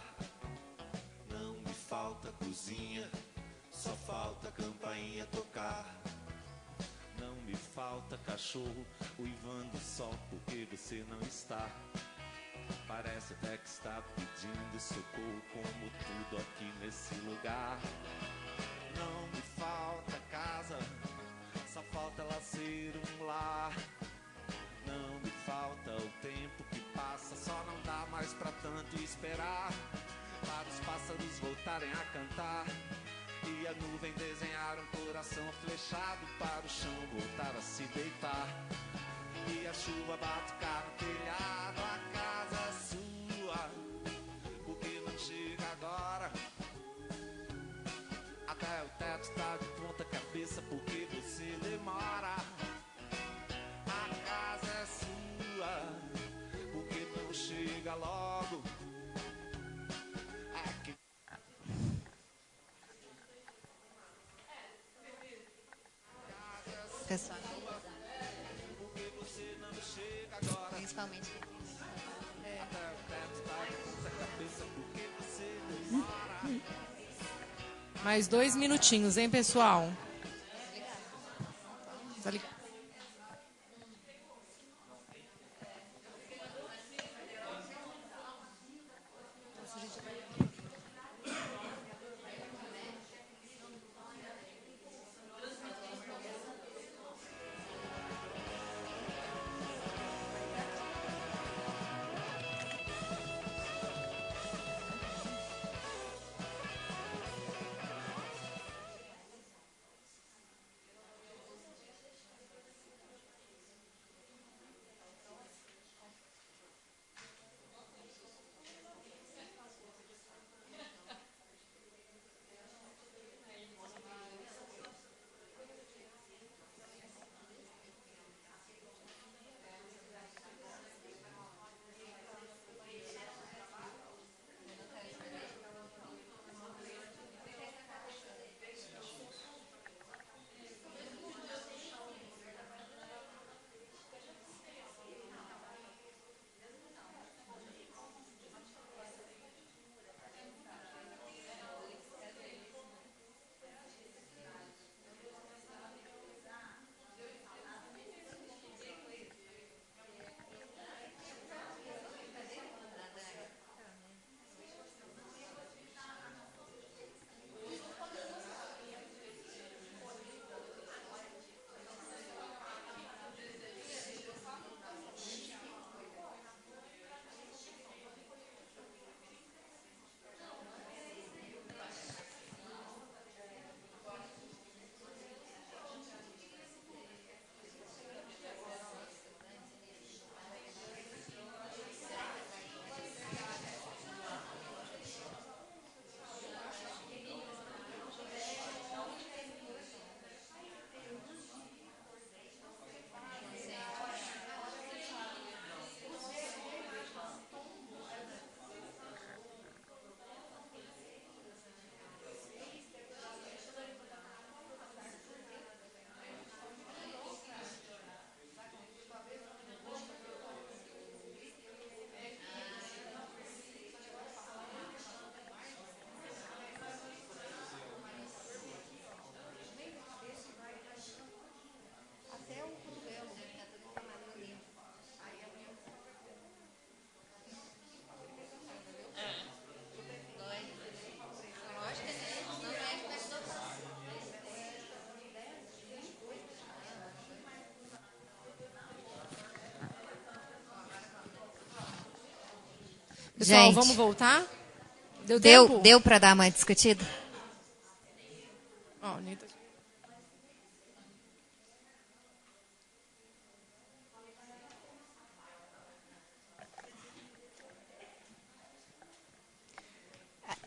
Não me falta cozinha, só falta campainha tocar. Não me falta cachorro uivando só porque você não está. Parece até que está pedindo socorro, como tudo aqui nesse lugar. Não me falta casa, só falta ela ser um lar. Não me falta o tempo que passa, só não dá mais pra tanto esperar. Para os pássaros voltarem a cantar e a nuvem desenhar um coração flechado, para o chão voltar a se deitar e a chuva batucar no telhado. A casa é sua, porque não chega agora. Até o teto tá de ponta cabeça, porque você demora. A casa é sua, porque não chega logo. É que Pessoal, porque você não chega agora. principalmente. Até o teto tá de ponta cabeça, porque você demora. Mais 2 minutinhos, hein, pessoal? Tá ligado? Pessoal, Gente, vamos voltar? Deu tempo? deu para dar uma discutida? Ó, Nita.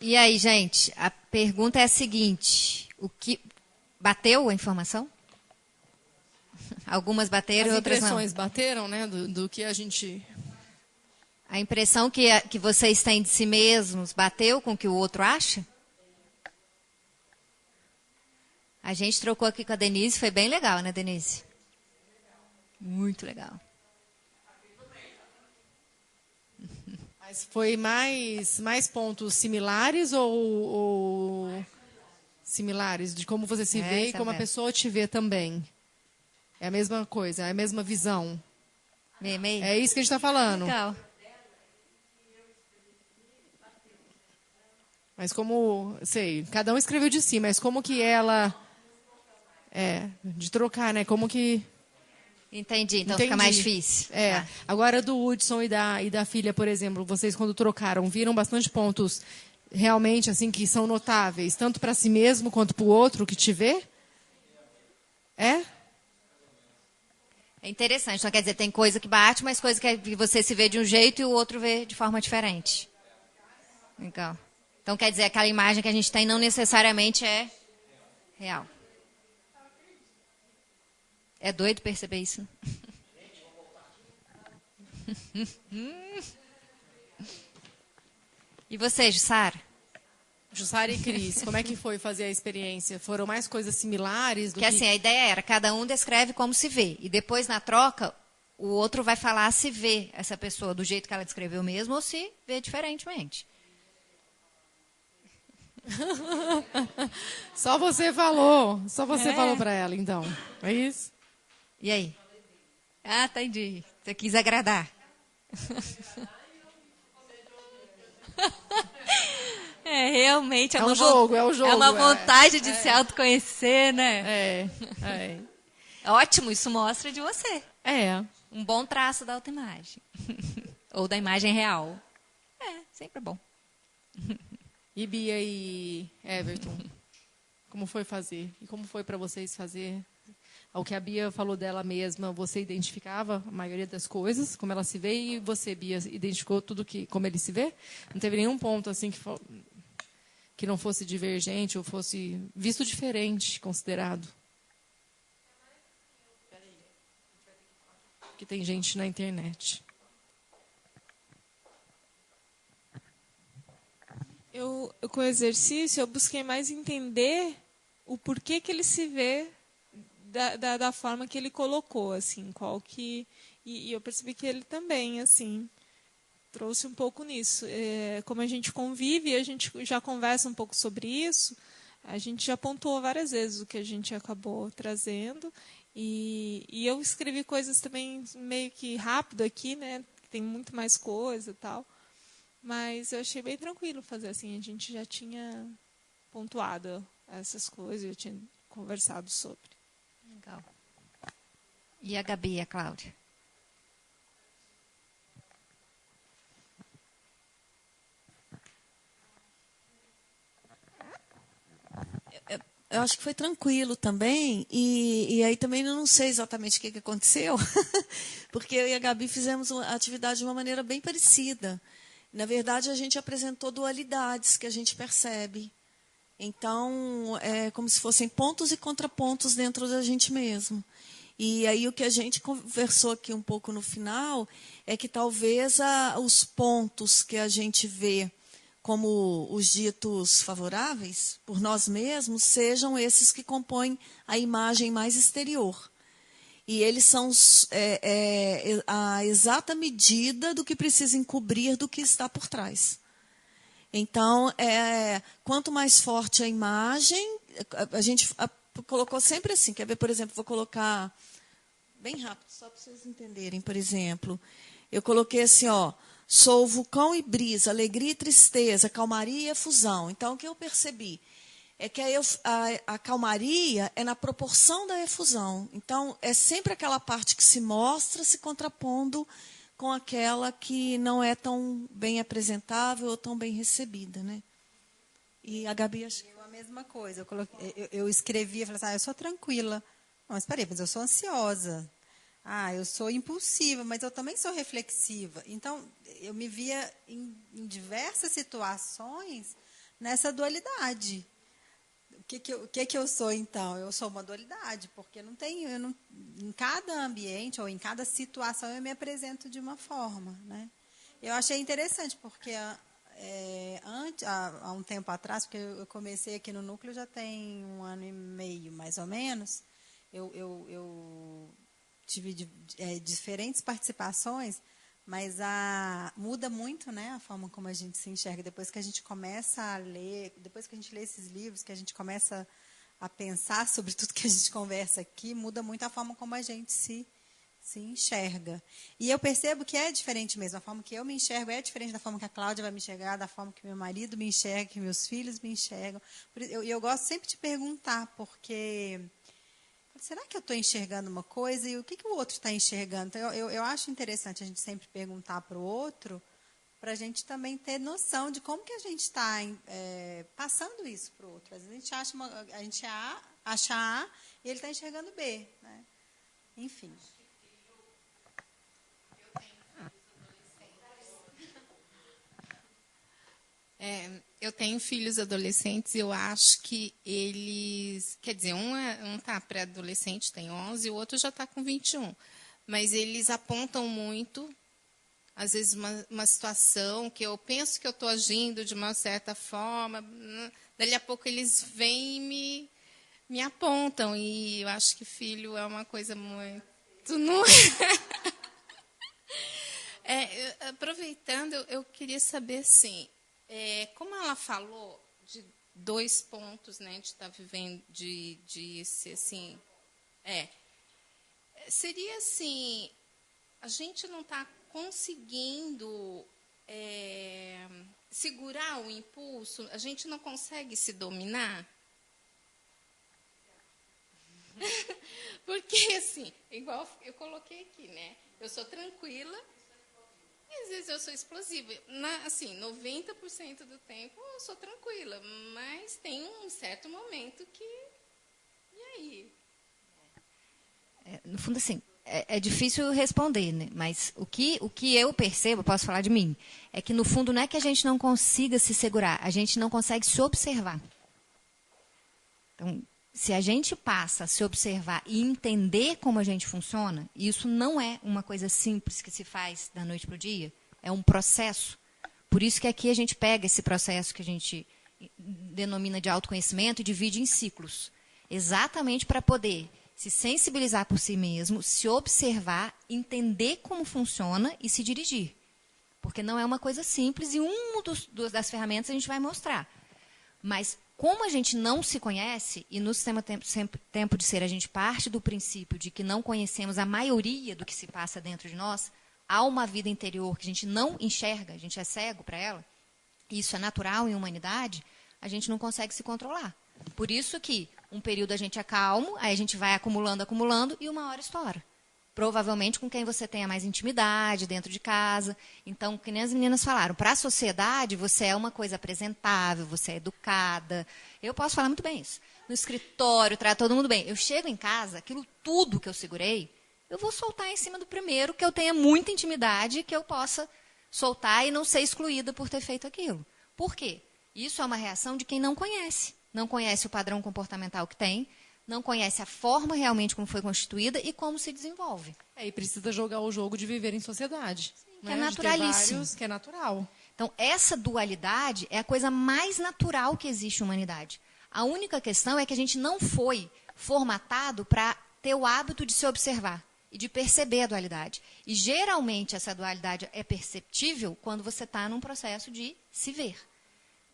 E aí, gente, a pergunta é a seguinte: o que bateu a informação? Algumas bateram, As outras não. impressões bateram, né? Do que a gente... A impressão que vocês têm de si mesmos bateu com o que o outro acha? A gente trocou aqui com a Denise, foi bem legal, né, Denise? Muito legal. Mas foi mais pontos similares ou similares? De como você se vê e como a pessoa te vê também. É a mesma coisa, é a mesma visão. Meio? É isso que a gente está falando. Legal. Mas como, sei, cada um escreveu de si, mas como que ela... de trocar, né? Como que... Entendi, então Entendi. fica mais difícil. É. Tá. Agora do Hudson e da filha, por exemplo, vocês quando trocaram, viram bastante pontos realmente assim que são notáveis, tanto para si mesmo quanto para o outro que te vê? É? É interessante. Então, quer dizer, tem coisa que bate, mas coisa que você se vê de um jeito e o outro vê de forma diferente. Legal. Então, quer dizer, aquela imagem que a gente tem não necessariamente é real. É doido perceber isso? E você, Jussara? Jussara e Cris, como é que foi fazer a experiência? Foram mais coisas similares do Porque assim, a ideia era, cada um descreve como se vê. E depois, na troca, o outro vai falar se vê essa pessoa do jeito que ela descreveu mesmo ou se vê diferentemente. Só você falou para ela, então. É isso? E aí? Ah, entendi. Você quis agradar. Realmente É um jogo. É uma vontade de se autoconhecer, né? É. Ótimo, isso mostra de você. É. Um bom traço da autoimagem. Ou da imagem real. Sempre é bom. E Bia e Everton, como foi fazer? E como foi para vocês fazer? Ao que a Bia falou dela mesma, você identificava a maioria das coisas, como ela se vê, e você, Bia, identificou tudo como ele se vê? Não teve nenhum ponto assim que não fosse divergente ou fosse visto diferente, considerado? Que tem gente na internet. Eu, com o exercício, eu busquei mais entender o porquê que ele se vê da forma que ele colocou, assim, e eu percebi que ele também, assim, trouxe um pouco nisso. Como a gente convive, a gente já conversa um pouco sobre isso, a gente já pontuou várias vezes o que a gente acabou trazendo, e eu escrevi coisas também meio que rápido aqui, né, que tem muito mais coisa e tal, mas eu achei bem tranquilo fazer assim, a gente já tinha pontuado essas coisas, eu tinha conversado sobre. Legal. E a Gabi e a Cláudia? Eu acho que foi tranquilo também, e aí também eu não sei exatamente o que aconteceu, porque eu e a Gabi fizemos a atividade de uma maneira bem parecida. Na verdade, a gente apresentou dualidades que a gente percebe. Então, é como se fossem pontos e contrapontos dentro da gente mesmo. E aí o que a gente conversou aqui um pouco no final é que talvez os pontos que a gente vê como os ditos favoráveis por nós mesmos sejam esses que compõem a imagem mais exterior. E eles são a exata medida do que precisa encobrir do que está por trás. Então, quanto mais forte a imagem, a gente colocou sempre assim. Quer ver, por exemplo, vou colocar bem rápido, só para vocês entenderem. Por exemplo, eu coloquei assim, ó, sou vulcão e brisa, alegria e tristeza, calmaria e efusão. Então, o que eu percebi é que a calmaria é na proporção da efusão. Então, é sempre aquela parte que se mostra se contrapondo com aquela que não é tão bem apresentável ou tão bem recebida, né? E a Gabi, acho que Eu a mesma coisa. Eu escrevia, falei assim, eu sou tranquila. Não, mas peraí, mas eu sou ansiosa. Eu sou impulsiva, mas eu também sou reflexiva. Então, eu me via em diversas situações nessa dualidade. O que eu sou, então? Eu sou uma dualidade, porque em cada ambiente ou em cada situação eu me apresento de uma forma, né? Eu achei interessante, porque há um tempo atrás, porque eu comecei aqui no núcleo já tem 1 ano e meio, mais ou menos, eu tive diferentes participações, mas muda muito, né, a forma como a gente se enxerga. Depois que a gente começa a ler, depois que a gente lê esses livros, que a gente começa a pensar sobre tudo que a gente conversa aqui, muda muito a forma como a gente se enxerga. E eu percebo que é diferente mesmo. A forma que eu me enxergo é diferente da forma que a Cláudia vai me enxergar, da forma que meu marido me enxerga, que meus filhos me enxergam. Eu gosto sempre de perguntar, porque será que eu estou enxergando uma coisa e o que o outro está enxergando? Então, eu acho interessante a gente sempre perguntar para o outro, para a gente também ter noção de como que a gente está passando isso para o outro. Às vezes a gente acha A e ele está enxergando B, né? Enfim. Eu tenho filhos adolescentes e eu acho que eles... Quer dizer, um está pré-adolescente, tem 11, e o outro já está com 21. Mas eles apontam muito, às vezes, uma situação que eu penso que eu estou agindo de uma certa forma. Dali a pouco eles vêm e me apontam. E eu acho que filho é uma coisa muito... Não aproveitando, eu queria saber, assim... como ela falou de 2 pontos, né, de estar vivendo, de ser assim, seria assim, a gente não está conseguindo segurar o impulso, a gente não consegue se dominar? Porque, assim, igual eu coloquei aqui, né, eu sou tranquila, às vezes eu sou explosiva. Assim, 90% do tempo eu sou tranquila, mas tem um certo momento que... E aí? No fundo, assim, é difícil responder, né? Mas o que eu percebo, posso falar de mim, é que, no fundo, não é que a gente não consiga se segurar, a gente não consegue se observar. Então, se a gente passa a se observar e entender como a gente funciona, isso não é uma coisa simples que se faz da noite para o dia, é um processo. Por isso que aqui a gente pega esse processo que a gente denomina de autoconhecimento e divide em ciclos. Exatamente para poder se sensibilizar por si mesmo, se observar, entender como funciona e se dirigir. Porque não é uma coisa simples e uma das ferramentas a gente vai mostrar. Mas como a gente não se conhece, e no sistema Tempo de Ser a gente parte do princípio de que não conhecemos a maioria do que se passa dentro de nós, há uma vida interior que a gente não enxerga, a gente é cego para ela, e isso é natural em humanidade, a gente não consegue se controlar. Por isso que um período a gente é calmo, aí a gente vai acumulando, e uma hora estoura. Provavelmente com quem você tenha mais intimidade dentro de casa. Então, que nem as meninas falaram, para a sociedade você é uma coisa apresentável, você é educada. Eu posso falar muito bem isso. No escritório, trata todo mundo bem. Eu chego em casa, aquilo tudo que eu segurei, eu vou soltar em cima do primeiro, que eu tenha muita intimidade, que eu possa soltar e não ser excluída por ter feito aquilo. Por quê? Isso é uma reação de quem não conhece. Não conhece o padrão comportamental que tem, não conhece a forma realmente como foi constituída e como se desenvolve. E precisa jogar o jogo de viver em sociedade. Sim, que é naturalíssimo. Que é natural. Então, essa dualidade é a coisa mais natural que existe na humanidade. A única questão é que a gente não foi formatado para ter o hábito de se observar e de perceber a dualidade. E, geralmente, essa dualidade é perceptível quando você está num processo de se ver.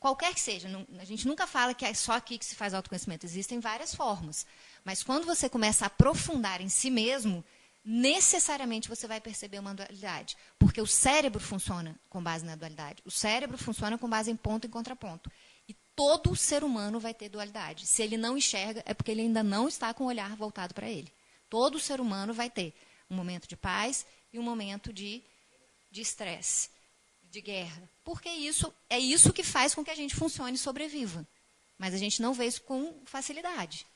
Qualquer que seja, a gente nunca fala que é só aqui que se faz autoconhecimento. Existem várias formas. Mas quando você começa a aprofundar em si mesmo, necessariamente você vai perceber uma dualidade. Porque o cérebro funciona com base na dualidade. O cérebro funciona com base em ponto e contraponto. E todo ser humano vai ter dualidade. Se ele não enxerga, é porque ele ainda não está com o olhar voltado para ele. Todo ser humano vai ter um momento de paz e um momento de de estresse, de guerra. Porque isso é isso que faz com que a gente funcione e sobreviva. Mas a gente não vê isso com facilidade.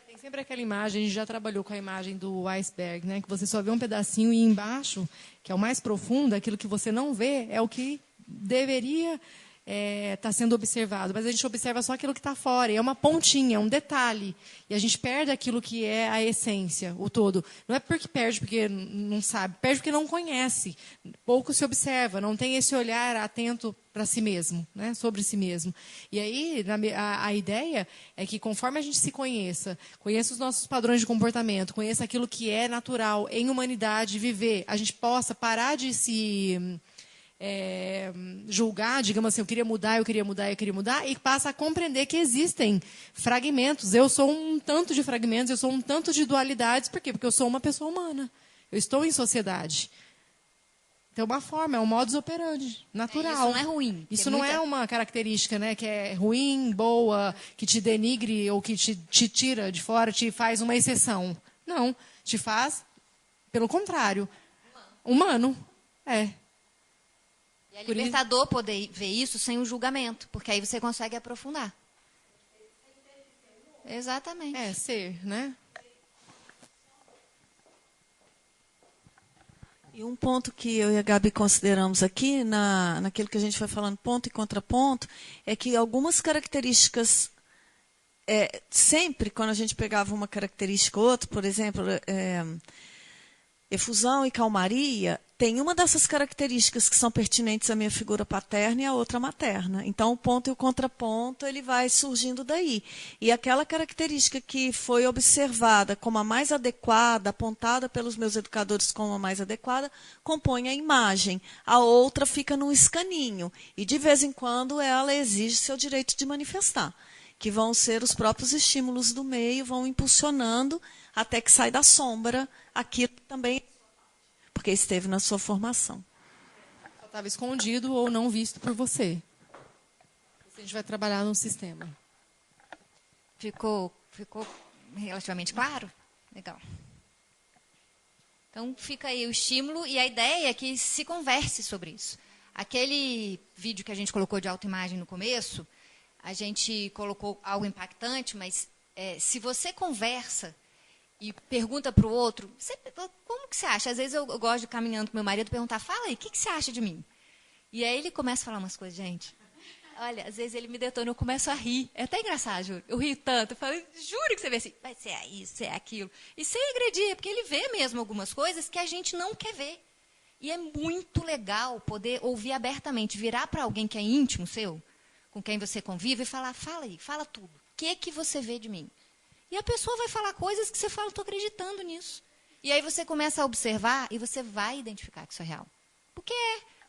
Tem sempre aquela imagem, a gente já trabalhou com a imagem do iceberg, né? Que você só vê um pedacinho e embaixo, que é o mais profundo, aquilo que você não vê, é o que deveria estar sendo observado. Mas a gente observa só aquilo que está fora. E é uma pontinha, um detalhe. E a gente perde aquilo que é a essência, o todo. Não é porque perde porque não sabe, perde porque não conhece. Pouco se observa, não tem esse olhar atento para si mesmo, né? Sobre si mesmo. E aí, a ideia é que conforme a gente se conheça os nossos padrões de comportamento, conheça aquilo que é natural em humanidade viver, a gente possa parar de se julgar, digamos assim, eu queria mudar, e passa a compreender que existem fragmentos. Eu sou um tanto de fragmentos, eu sou um tanto de dualidades. Por quê? Porque eu sou uma pessoa humana. Eu estou em sociedade. Então, uma forma, é um modus operandi, natural. Isso não é ruim. Isso não é uma característica, né, que é ruim, boa, que te denigre ou que te tira de fora, te faz uma exceção. Não, te faz, pelo contrário, humano. E é libertador poder ver isso sem o julgamento, porque aí você consegue aprofundar. Exatamente. Ser, né? E um ponto que eu e a Gabi consideramos aqui, naquilo que a gente foi falando, ponto e contraponto, é que algumas características, sempre quando a gente pegava uma característica ou outra, por exemplo, efusão e calmaria, tem uma dessas características que são pertinentes à minha figura paterna e a outra materna. Então, o ponto e o contraponto, ele vai surgindo daí. E aquela característica que foi observada como a mais adequada, apontada pelos meus educadores como a mais adequada, compõe a imagem. A outra fica num escaninho. E, de vez em quando, ela exige seu direito de manifestar, que vão ser os próprios estímulos do meio, vão impulsionando até que sai da sombra aquilo que também, porque esteve na sua formação. Só estava escondido ou não visto por você. A gente vai trabalhar num sistema. Ficou relativamente claro? Legal. Então, fica aí o estímulo e a ideia é que se converse sobre isso. Aquele vídeo que a gente colocou de autoimagem no começo, a gente colocou algo impactante, mas se você conversa e pergunta para o outro, como que você acha? Às vezes eu gosto de caminhando com meu marido e perguntar, fala aí, o que você acha de mim? E aí ele começa a falar umas coisas, gente. Olha, às vezes ele me detona, eu começo a rir. É até engraçado, juro. Eu rio tanto, eu falo, juro que você vê assim, vai ser isso, ser aquilo. E sem agredir, porque ele vê mesmo algumas coisas que a gente não quer ver. E é muito legal poder ouvir abertamente, virar para alguém que é íntimo seu, com quem você convive, e falar, fala aí, fala tudo. O que você vê de mim? E a pessoa vai falar coisas que você fala, estou acreditando nisso. E aí você começa a observar e você vai identificar que isso é real. Porque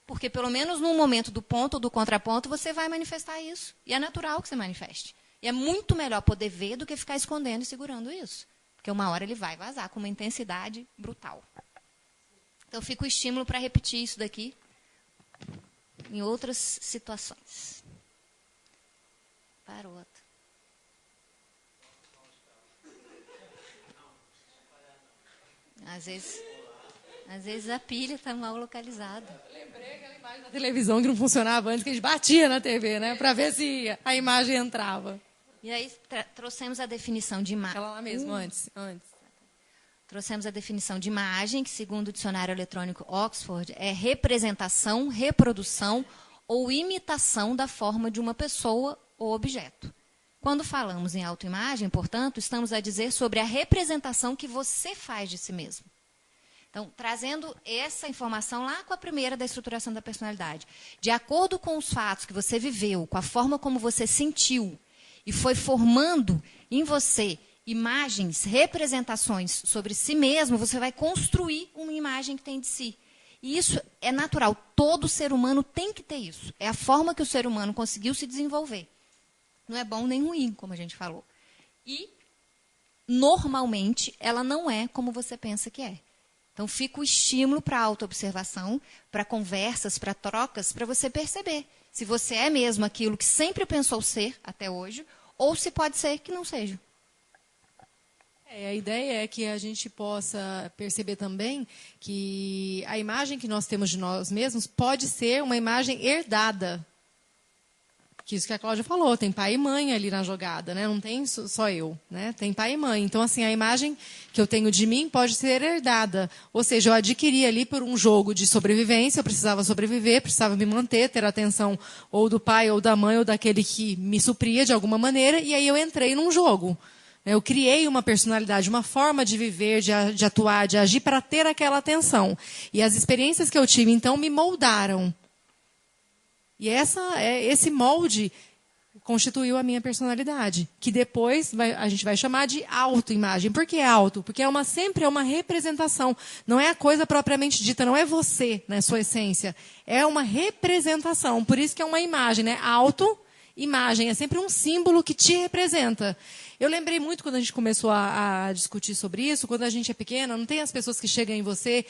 Porque pelo menos no momento do ponto ou do contraponto, você vai manifestar isso. E é natural que você manifeste. E é muito melhor poder ver do que ficar escondendo e segurando isso. Porque uma hora ele vai vazar com uma intensidade brutal. Então fica o estímulo para repetir isso daqui em outras situações. Para o outro. Às vezes a pilha está mal localizada. Lembrei aquela imagem da televisão que não funcionava antes, que a gente batia na TV, né? Para ver se a imagem entrava. E aí trouxemos a definição de imagem. Aquela lá mesmo, antes. Trouxemos a definição de imagem, que segundo o dicionário eletrônico Oxford, é representação, reprodução ou imitação da forma de uma pessoa ou objeto. Quando falamos em autoimagem, portanto, estamos a dizer sobre a representação que você faz de si mesmo. Então, trazendo essa informação lá com a primeira da estruturação da personalidade. De acordo com os fatos que você viveu, com a forma como você sentiu, e foi formando em você imagens, representações sobre si mesmo, você vai construir uma imagem que tem de si. E isso é natural. Todo ser humano tem que ter isso. É a forma que o ser humano conseguiu se desenvolver. Não é bom nem ruim, como a gente falou. E, normalmente, ela não é como você pensa que é. Então, fica o estímulo para a autoobservação, para conversas, para trocas, para você perceber se você é mesmo aquilo que sempre pensou ser até hoje, ou se pode ser que não seja. A ideia é que a gente possa perceber também que a imagem que nós temos de nós mesmos pode ser uma imagem herdada. Que isso que a Cláudia falou, tem pai e mãe ali na jogada, né? Não tem só eu, né? Tem pai e mãe. Então, assim, a imagem que eu tenho de mim pode ser herdada. Ou seja, eu adquiri ali por um jogo de sobrevivência, eu precisava sobreviver, precisava me manter, ter a atenção ou do pai, ou da mãe, ou daquele que me supria de alguma maneira, e aí eu entrei num jogo. Eu criei uma personalidade, uma forma de viver, de atuar, de agir para ter aquela atenção. E as experiências que eu tive, então, me moldaram. E esse molde constituiu a minha personalidade, que depois a gente vai chamar de autoimagem. Por que auto? Porque sempre é uma representação. Não é a coisa propriamente dita, não é você, né, sua essência. É uma representação. Por isso que é uma imagem, né? Autoimagem. É sempre um símbolo que te representa. Eu lembrei muito quando a gente começou a discutir sobre isso, quando a gente é pequena, não tem as pessoas que chegam em você,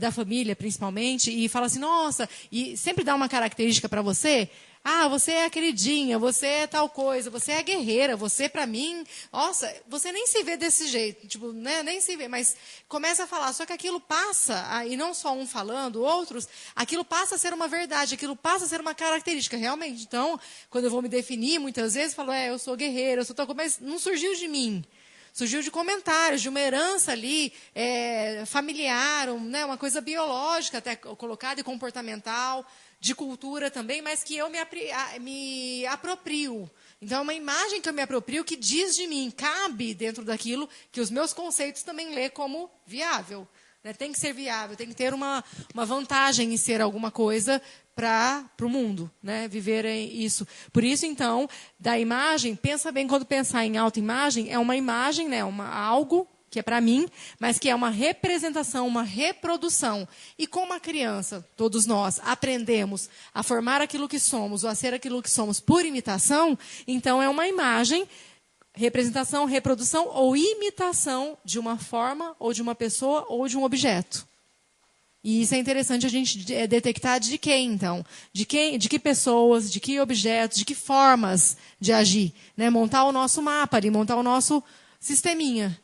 da família principalmente, e falam assim, nossa, e sempre dá uma característica para você. Ah, você é a queridinha, você é tal coisa, você é a guerreira, você, para mim, nossa, você nem se vê desse jeito, tipo, né, nem se vê, mas começa a falar, só que aquilo passa, e não só um falando, outros, aquilo passa a ser uma verdade, aquilo passa a ser uma característica, realmente. Então, quando eu vou me definir, muitas vezes, falo, eu sou guerreira, eu sou tal coisa, mas não surgiu de mim. Surgiu de comentários, de uma herança ali, familiar, né, uma coisa biológica até colocada e comportamental, de cultura também, mas que eu me aproprio. Então, é uma imagem que eu me aproprio que diz de mim, cabe dentro daquilo que os meus conceitos também lê como viável. Né? Tem que ser viável, tem que ter uma vantagem em ser alguma coisa para o mundo, né? Viver isso. Por isso, então, da imagem, pensa bem, quando pensar em autoimagem, é uma imagem, né? Algo que é para mim, mas que é uma representação, uma reprodução. E como a criança, todos nós, aprendemos a formar aquilo que somos, ou a ser aquilo que somos por imitação, então é uma imagem, representação, reprodução ou imitação de uma forma, ou de uma pessoa, ou de um objeto. E isso é interessante a gente detectar de quem, então? De que pessoas, de que objetos, de que formas de agir. Né? Montar o nosso mapa ali, montar o nosso sisteminha.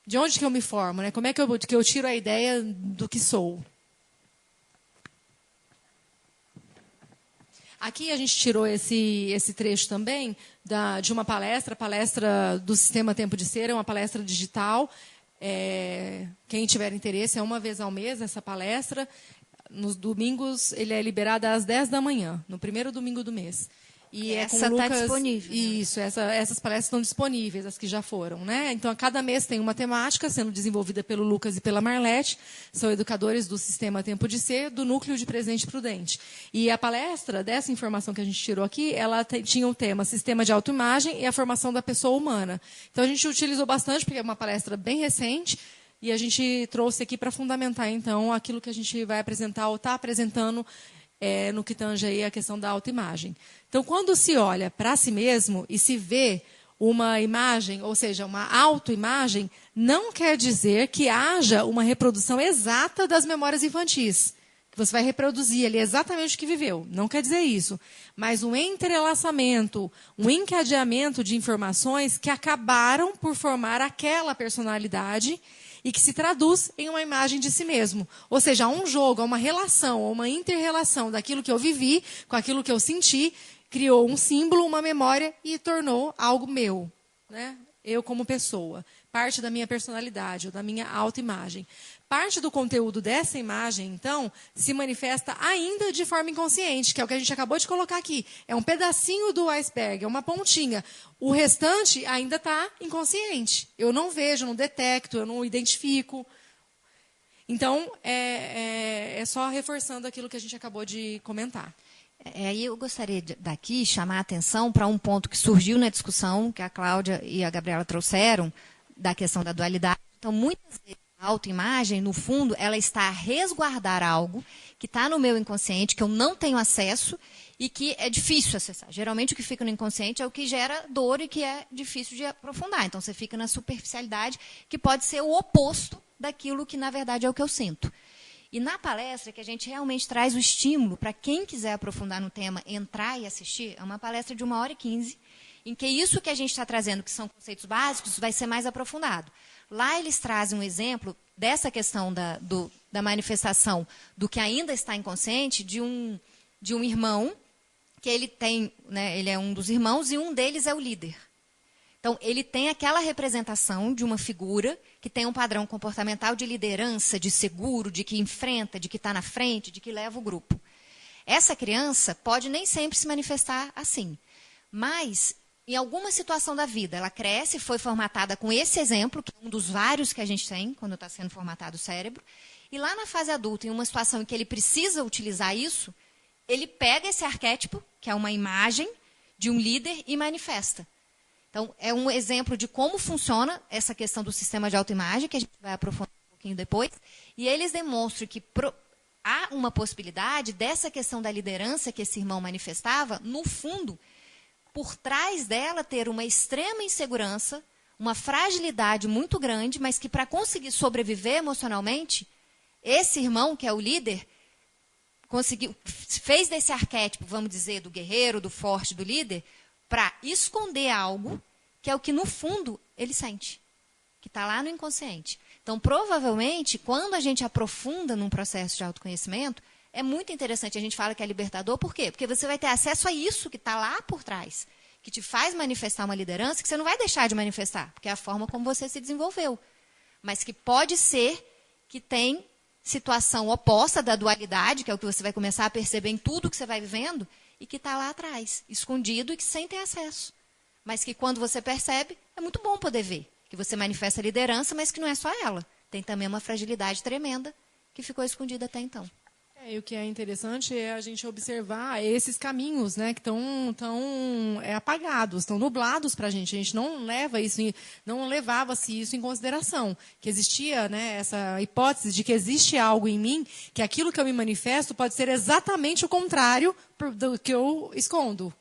De onde que eu me formo? Né? Como é que eu tiro a ideia do que sou? Aqui a gente tirou esse trecho também de uma palestra, a palestra do Sistema Tempo de Ser, é uma palestra digital. Quem tiver interesse, é uma vez ao mês essa palestra. Nos domingos, ele é liberado às 10 da manhã, no primeiro domingo do mês. E essa está disponível. Isso, essas palestras estão disponíveis, as que já foram. Né? Então, a cada mês tem uma temática sendo desenvolvida pelo Lucas e pela Marlete, são educadores do Sistema Tempo de Ser, do Núcleo de Presente Prudente. E a palestra, dessa informação que a gente tirou aqui, ela tinha o tema Sistema de Autoimagem e a Formação da Pessoa Humana. Então, a gente utilizou bastante, porque é uma palestra bem recente, e a gente trouxe aqui para fundamentar, então, aquilo que a gente vai apresentar ou está apresentando no que tange aí a questão da autoimagem. Então, quando se olha para si mesmo e se vê uma imagem, ou seja, uma autoimagem, não quer dizer que haja uma reprodução exata das memórias infantis. Que você vai reproduzir ali exatamente o que viveu. Não quer dizer isso. Mas um entrelaçamento, um encadeamento de informações que acabaram por formar aquela personalidade e que se traduz em uma imagem de si mesmo. Ou seja, há um jogo, há uma relação, há uma inter-relação daquilo que eu vivi com aquilo que eu senti, criou um símbolo, uma memória e tornou algo meu. Né? Eu como pessoa. Parte da minha personalidade, ou da minha autoimagem. Parte do conteúdo dessa imagem, então, se manifesta ainda de forma inconsciente, que é o que a gente acabou de colocar aqui. É um pedacinho do iceberg, é uma pontinha. O restante ainda está inconsciente. Eu não vejo, não detecto, eu não identifico. Então, é só reforçando aquilo que a gente acabou de comentar. Aí eu gostaria daqui chamar a atenção para um ponto que surgiu na discussão, que a Cláudia e a Gabriela trouxeram, da questão da dualidade. Então, muitas vezes, a autoimagem, no fundo, ela está a resguardar algo que está no meu inconsciente, que eu não tenho acesso e que é difícil acessar. Geralmente, o que fica no inconsciente é o que gera dor e que é difícil de aprofundar. Então, você fica na superficialidade, que pode ser o oposto daquilo que, na verdade, é o que eu sinto. E na palestra, que a gente realmente traz o estímulo para quem quiser aprofundar no tema, entrar e assistir, é uma palestra de 1h15, em que isso que a gente está trazendo, que são conceitos básicos, vai ser mais aprofundado. Lá eles trazem um exemplo dessa questão da manifestação do que ainda está inconsciente, de um irmão, que ele tem, né, ele é um dos irmãos e um deles é o líder. Então, ele tem aquela representação de uma figura que tem um padrão comportamental de liderança, de seguro, de que enfrenta, de que está na frente, de que leva o grupo. Essa criança pode nem sempre se manifestar assim, mas em alguma situação da vida, ela cresce, foi formatada com esse exemplo, que é um dos vários que a gente tem quando está sendo formatado o cérebro, e lá na fase adulta, em uma situação em que ele precisa utilizar isso, ele pega esse arquétipo, que é uma imagem de um líder, e manifesta. Então, é um exemplo de como funciona essa questão do sistema de autoimagem, que a gente vai aprofundar um pouquinho depois, e eles demonstram que há uma possibilidade dessa questão da liderança que esse irmão manifestava, no fundo, por trás dela ter uma extrema insegurança, uma fragilidade muito grande, mas que para conseguir sobreviver emocionalmente, esse irmão, que é o líder, fez desse arquétipo, vamos dizer, do guerreiro, do forte, do líder, para esconder algo que é o que, no fundo, ele sente, que está lá no inconsciente. Então, provavelmente, quando a gente aprofunda num processo de autoconhecimento, é muito interessante. A gente fala que é libertador, por quê? Porque você vai ter acesso a isso que está lá por trás, que te faz manifestar uma liderança que você não vai deixar de manifestar, porque é a forma como você se desenvolveu. Mas que pode ser que tem situação oposta da dualidade, que é o que você vai começar a perceber em tudo que você vai vivendo, e que está lá atrás, escondido e que sem ter acesso. Mas que quando você percebe, é muito bom poder ver. Que você manifesta a liderança, mas que não é só ela. Tem também uma fragilidade tremenda que ficou escondida até então. E o que é interessante é a gente observar esses caminhos, né, que estão apagados, estão nublados para a gente. A gente não levava-se isso em consideração. Que existia, né, essa hipótese de que existe algo em mim, que aquilo que eu me manifesto pode ser exatamente o contrário do que eu escondo.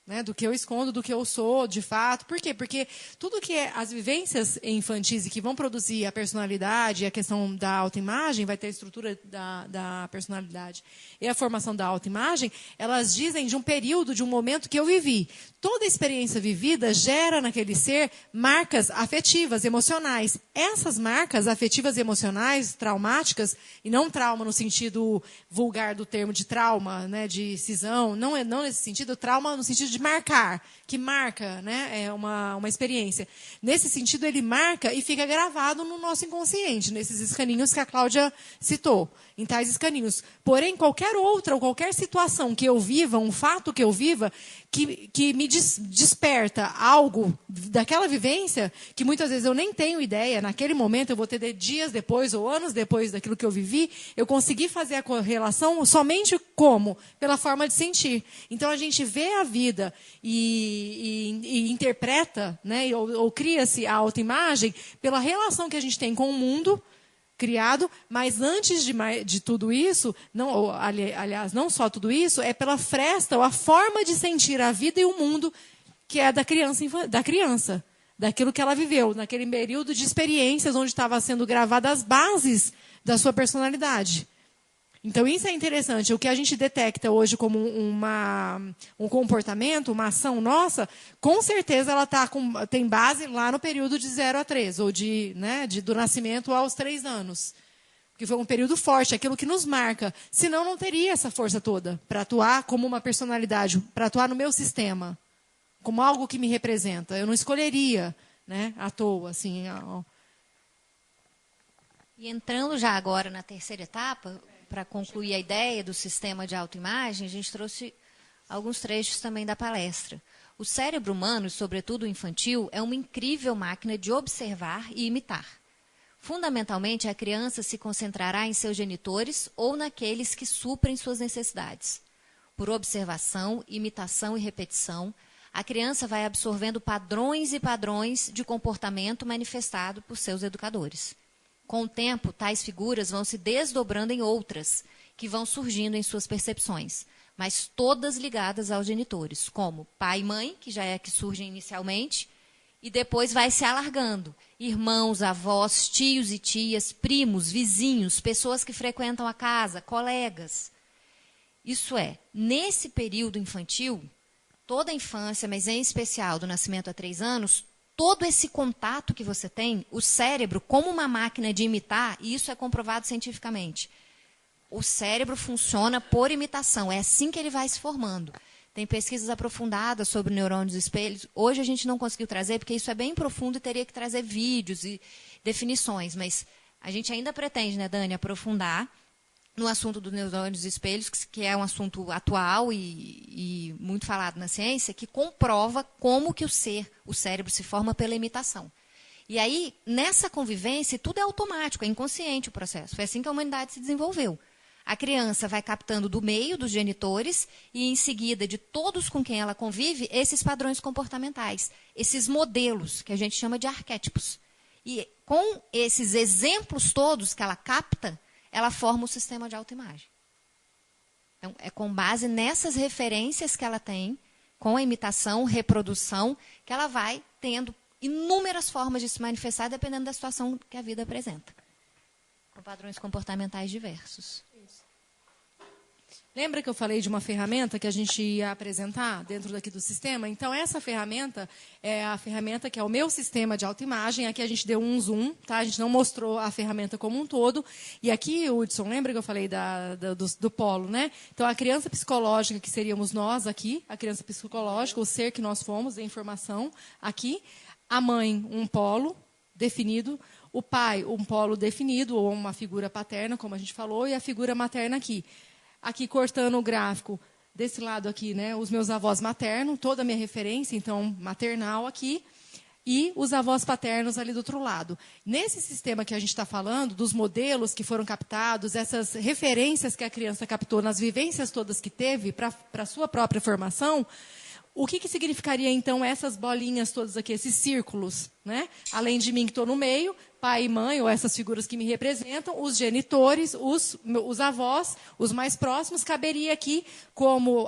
Né, do que eu escondo, do que eu sou, de fato. Por quê? Porque tudo que é as vivências infantis e que vão produzir a personalidade, a questão da autoimagem, vai ter a estrutura da personalidade e a formação da autoimagem, elas dizem de um período, de um momento que eu vivi. Toda experiência vivida gera naquele ser marcas afetivas, emocionais. Essas marcas afetivas e emocionais, traumáticas, e não trauma no sentido vulgar do termo de trauma, né, de cisão, não nesse sentido, trauma no sentido de marcar, que marca, né, é uma experiência. Nesse sentido, ele marca e fica gravado no nosso inconsciente, nesses escaninhos que a Cláudia citou, em tais escaninhos. Porém, qualquer outra ou qualquer situação que eu viva, um fato que eu viva, que me desperta algo daquela vivência, que muitas vezes eu nem tenho ideia, naquele momento eu vou ter dias depois ou anos depois daquilo que eu vivi, eu consegui fazer a correlação somente como? Pela forma de sentir. Então, a gente vê a vida e interpreta, né, ou cria-se a autoimagem pela relação que a gente tem com o mundo criado, mas antes de tudo isso, aliás, não só tudo isso, é pela fresta ou a forma de sentir a vida e o mundo que é da criança, daquilo que ela viveu, naquele período de experiências onde estava sendo gravadas as bases da sua personalidade. Então, isso é interessante. O que a gente detecta hoje como um comportamento, uma ação nossa, com certeza ela tem base lá no período de 0 a 3, ou do nascimento aos 3 anos. Porque foi um período forte, aquilo que nos marca. Senão, não teria essa força toda para atuar como uma personalidade, para atuar no meu sistema, como algo que me representa. Eu não escolheria, né, à toa, assim. E entrando já agora na terceira etapa, para concluir a ideia do sistema de autoimagem, a gente trouxe alguns trechos também da palestra. O cérebro humano, sobretudo o infantil, é uma incrível máquina de observar e imitar. Fundamentalmente, a criança se concentrará em seus genitores ou naqueles que suprem suas necessidades. Por observação, imitação e repetição, a criança vai absorvendo padrões e padrões de comportamento manifestado por seus educadores. Com o tempo, tais figuras vão se desdobrando em outras, que vão surgindo em suas percepções, mas todas ligadas aos genitores, como pai e mãe, que já é a que surgem inicialmente, e depois vai se alargando. Irmãos, avós, tios e tias, primos, vizinhos, pessoas que frequentam a casa, colegas. Isso é, nesse período infantil, toda a infância, mas em especial do nascimento a 3 anos, todo esse contato que você tem, o cérebro, como uma máquina de imitar, e isso é comprovado cientificamente. O cérebro funciona por imitação, é assim que ele vai se formando. Tem pesquisas aprofundadas sobre neurônios espelhos. Hoje a gente não conseguiu trazer, porque isso é bem profundo e teria que trazer vídeos e definições, mas a gente ainda pretende, né, Dani, aprofundar no assunto dos neurônios espelhos, que é um assunto atual e muito falado na ciência, que comprova como que o cérebro se forma pela imitação. E aí, nessa convivência, tudo é automático, é inconsciente o processo. Foi assim que a humanidade se desenvolveu. A criança vai captando do meio dos genitores e, em seguida, de todos com quem ela convive, esses padrões comportamentais, esses modelos, que a gente chama de arquétipos. E com esses exemplos todos que ela capta, ela forma o sistema de autoimagem. Então, é com base nessas referências que ela tem, com a imitação, reprodução, que ela vai tendo inúmeras formas de se manifestar, dependendo da situação que a vida apresenta. Com padrões comportamentais diversos. Lembra que eu falei de uma ferramenta que a gente ia apresentar dentro daqui do sistema? Então, essa ferramenta é a ferramenta que é o meu sistema de autoimagem. Aqui a gente deu um zoom, tá? A gente não mostrou a ferramenta como um todo. E aqui, Hudson, lembra que eu falei do polo, né? Então, a criança psicológica, que seríamos nós aqui, a criança psicológica, o ser que nós fomos, a informação aqui. A mãe, um polo definido. O pai, um polo definido, ou uma figura paterna, como a gente falou, e a figura materna aqui. Aqui, cortando o gráfico, desse lado aqui, né, os meus avós maternos, toda a minha referência, então, maternal aqui, e os avós paternos ali do outro lado. Nesse sistema que a gente está falando, dos modelos que foram captados, essas referências que a criança captou nas vivências todas que teve para a sua própria formação, o que significaria, então, essas bolinhas todas aqui, esses círculos? Né? Além de mim, que estou no meio, pai e mãe, ou essas figuras que me representam, os genitores, os avós, os mais próximos, caberia aqui, como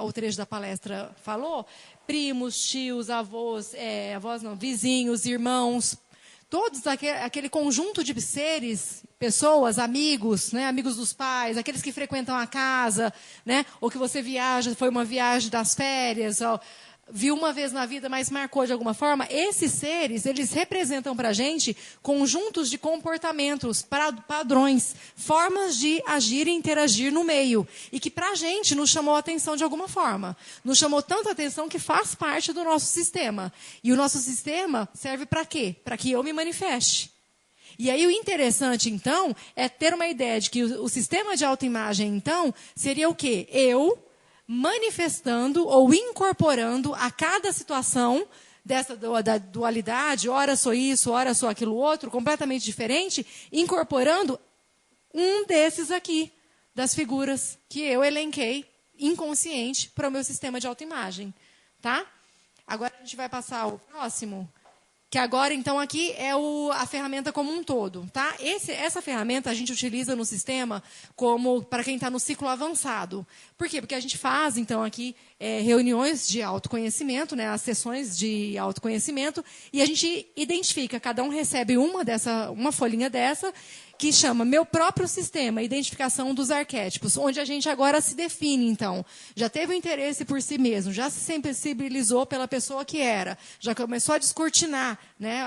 o trecho da palestra falou, primos, tios, avós, vizinhos, irmãos, todos aquele conjunto de seres, pessoas, amigos, né, amigos dos pais, aqueles que frequentam a casa, né, ou que você viaja, foi uma viagem das férias, ó, viu uma vez na vida, mas marcou de alguma forma, esses seres, eles representam para a gente conjuntos de comportamentos, padrões, formas de agir e interagir no meio. E que para a gente nos chamou a atenção de alguma forma. Nos chamou tanta atenção que faz parte do nosso sistema. E o nosso sistema serve para quê? Para que eu me manifeste. E aí o interessante, então, é ter uma ideia de que o sistema de autoimagem, então, seria o quê? Eu manifestando ou incorporando a cada situação da dualidade, ora sou isso, ora sou aquilo outro, completamente diferente, incorporando um desses aqui, das figuras que eu elenquei inconsciente para o meu sistema de autoimagem. Tá? Agora a gente vai passar ao próximo, que agora, então, aqui é a ferramenta como um todo. Tá? Essa ferramenta a gente utiliza no sistema como para quem está no ciclo avançado. Por quê? Porque a gente faz, então, aqui reuniões de autoconhecimento, né, as sessões de autoconhecimento, e a gente identifica, cada um recebe uma folhinha dessa, que chama Meu Próprio Sistema, Identificação dos Arquétipos, onde a gente agora se define, então. Já teve o interesse por si mesmo, já se sensibilizou pela pessoa que era, já começou a descortinar, né,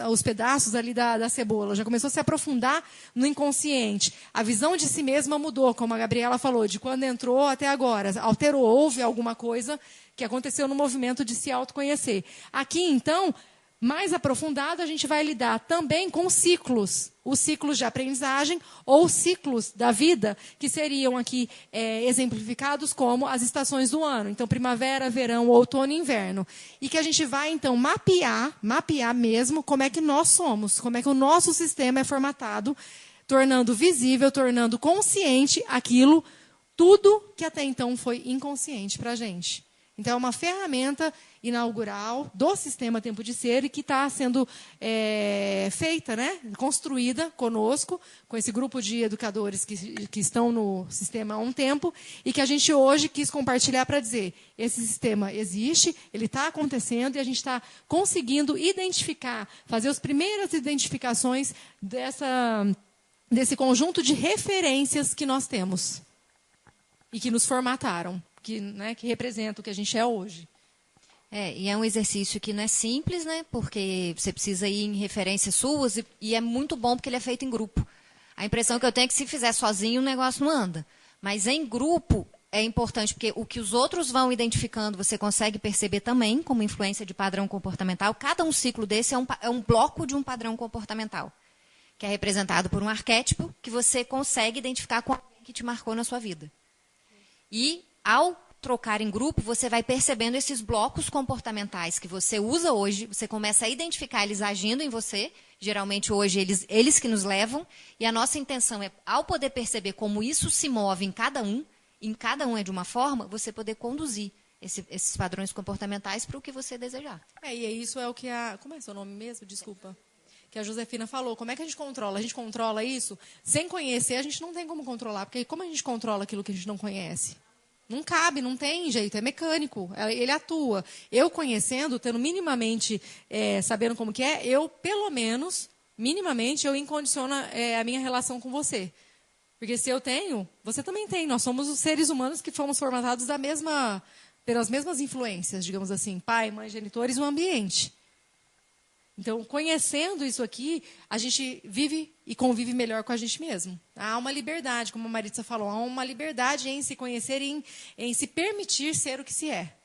os pedaços ali da cebola, já começou a se aprofundar no inconsciente. A visão de si mesma mudou, como a Gabriela falou, de quando entrou até agora. Alterou, houve alguma coisa que aconteceu no movimento de se autoconhecer. Aqui, então, mais aprofundado, a gente vai lidar também com ciclos. Os ciclos de aprendizagem ou ciclos da vida, que seriam aqui exemplificados como as estações do ano. Então, primavera, verão, outono e inverno. E que a gente vai, então, mapear mesmo como é que nós somos, como é que o nosso sistema é formatado, tornando visível, tornando consciente aquilo, tudo que até então foi inconsciente para a gente. Então, é uma ferramenta inaugural do Sistema Tempo de Ser e que está sendo feita, né, construída conosco, com esse grupo de educadores que estão no sistema há um tempo e que a gente hoje quis compartilhar para dizer, esse sistema existe, ele está acontecendo e a gente está conseguindo identificar, fazer as primeiras identificações desse conjunto de referências que nós temos e que nos formataram. né, que representa o que a gente é hoje. E é um exercício que não é simples, né? Porque você precisa ir em referências suas e é muito bom porque ele é feito em grupo. A impressão que eu tenho é que se fizer sozinho o negócio não anda. Mas em grupo é importante porque o que os outros vão identificando você consegue perceber também como influência de padrão comportamental. Cada um ciclo desse é um bloco de um padrão comportamental, que é representado por um arquétipo que você consegue identificar com alguém que te marcou na sua vida. E ao trocar em grupo, você vai percebendo esses blocos comportamentais que você usa hoje, você começa a identificar eles agindo em você, geralmente hoje eles que nos levam, e a nossa intenção é, ao poder perceber como isso se move em cada um é de uma forma, você poder conduzir esses padrões comportamentais para o que você desejar. E isso é o que como é seu nome mesmo? Desculpa. Que a Josefina falou. Como é que a gente controla? A gente controla isso? Sem conhecer, a gente não tem como controlar, porque como a gente controla aquilo que a gente não conhece? Não cabe, não tem jeito, é mecânico, ele atua. Eu conhecendo, tendo minimamente, sabendo como que é, eu, pelo menos, minimamente, eu incondiciono a minha relação com você. Porque se eu tenho, você também tem. Nós somos os seres humanos que fomos formatados pelas mesmas influências, digamos assim, pai, mãe, genitores e o ambiente. Então, conhecendo isso aqui, a gente vive e convive melhor com a gente mesmo. Há uma liberdade, como a Maritza falou, há uma liberdade em se conhecer e em se permitir ser o que se é.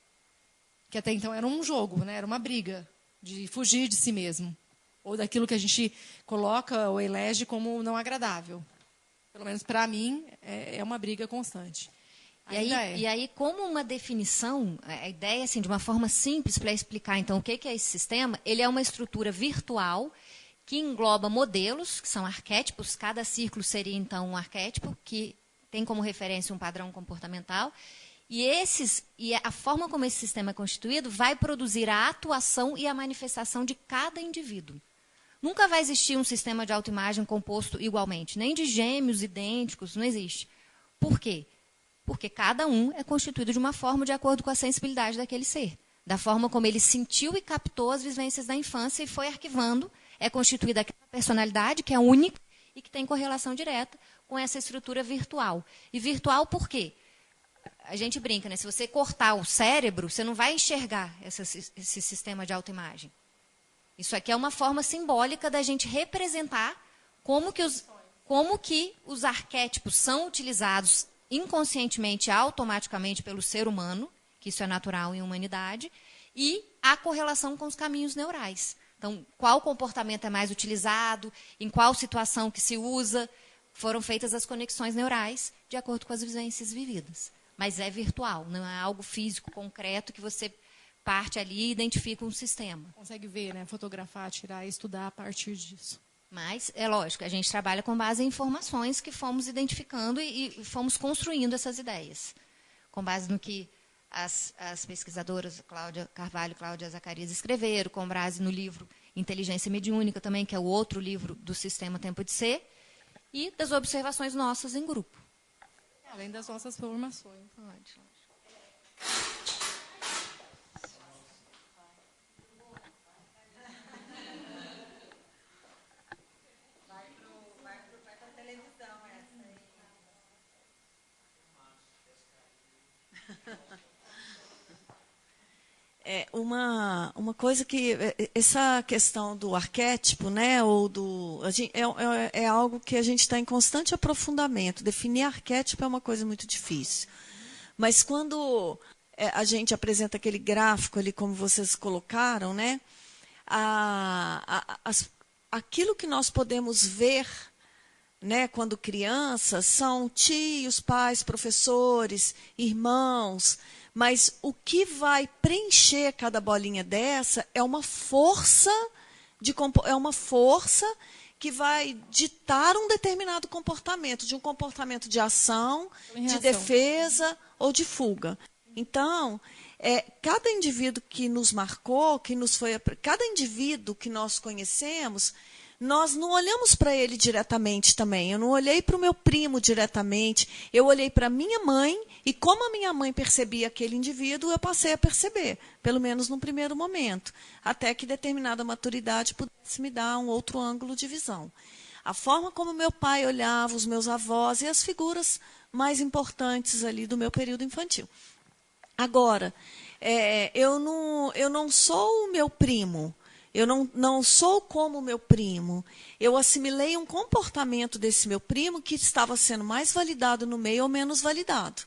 Que até então era um jogo, né? Era uma briga de fugir de si mesmo. Ou daquilo que a gente coloca ou elege como não agradável. Pelo menos para mim, é uma briga constante. E aí, como uma definição, a ideia, assim, de uma forma simples para explicar, então, o que é esse sistema, ele é uma estrutura virtual que engloba modelos, que são arquétipos, cada círculo seria, então, um arquétipo, que tem como referência um padrão comportamental, e a forma como esse sistema é constituído vai produzir a atuação e a manifestação de cada indivíduo. Nunca vai existir um sistema de autoimagem composto igualmente, nem de gêmeos idênticos, não existe. Por quê? Porque cada um é constituído de uma forma de acordo com a sensibilidade daquele ser. Da forma como ele sentiu e captou as vivências da infância e foi arquivando, é constituída aquela personalidade que é única e que tem correlação direta com essa estrutura virtual. E virtual por quê? A gente brinca, né? Se você cortar o cérebro, você não vai enxergar esse sistema de autoimagem. Isso aqui é uma forma simbólica da gente representar como que os arquétipos são utilizados inconscientemente, automaticamente pelo ser humano, que isso é natural em humanidade, e a correlação com os caminhos neurais. Então, qual comportamento é mais utilizado, em qual situação que se usa, foram feitas as conexões neurais de acordo com as vivências vividas. Mas é virtual, não é algo físico, concreto, que você parte ali e identifica um sistema. Consegue ver, né? Fotografar, tirar, estudar a partir disso. Mas, é lógico, a gente trabalha com base em informações que fomos identificando e fomos construindo essas ideias. Com base no que as pesquisadoras Cláudia Carvalho e Cláudia Zacarias escreveram, com base no livro Inteligência Mediúnica também, que é o outro livro do Sistema Tempo de Ser, e das observações nossas em grupo. Além das nossas formações. Uma coisa que essa questão do arquétipo, né, ou é algo que a gente está em constante aprofundamento. Definir arquétipo é uma coisa muito difícil. Mas quando a gente apresenta aquele gráfico ali, como vocês colocaram, né, aquilo que nós podemos ver, né, quando crianças, são tios, pais, professores, irmãos. Mas o que vai preencher cada bolinha dessa é uma força que vai ditar um determinado comportamento, de um comportamento de ação, de defesa ou de fuga. Então, cada indivíduo que nos marcou, cada indivíduo que nós conhecemos, nós não olhamos para ele diretamente também. Eu não olhei para o meu primo diretamente. Eu olhei para a minha mãe e como a minha mãe percebia aquele indivíduo, eu passei a perceber, pelo menos num primeiro momento, até que determinada maturidade pudesse me dar um outro ângulo de visão. A forma como meu pai olhava, os meus avós e as figuras mais importantes ali do meu período infantil. Agora, eu não sou o meu primo. Eu não sou como o meu primo. Eu assimilei um comportamento desse meu primo que estava sendo mais validado no meio ou menos validado.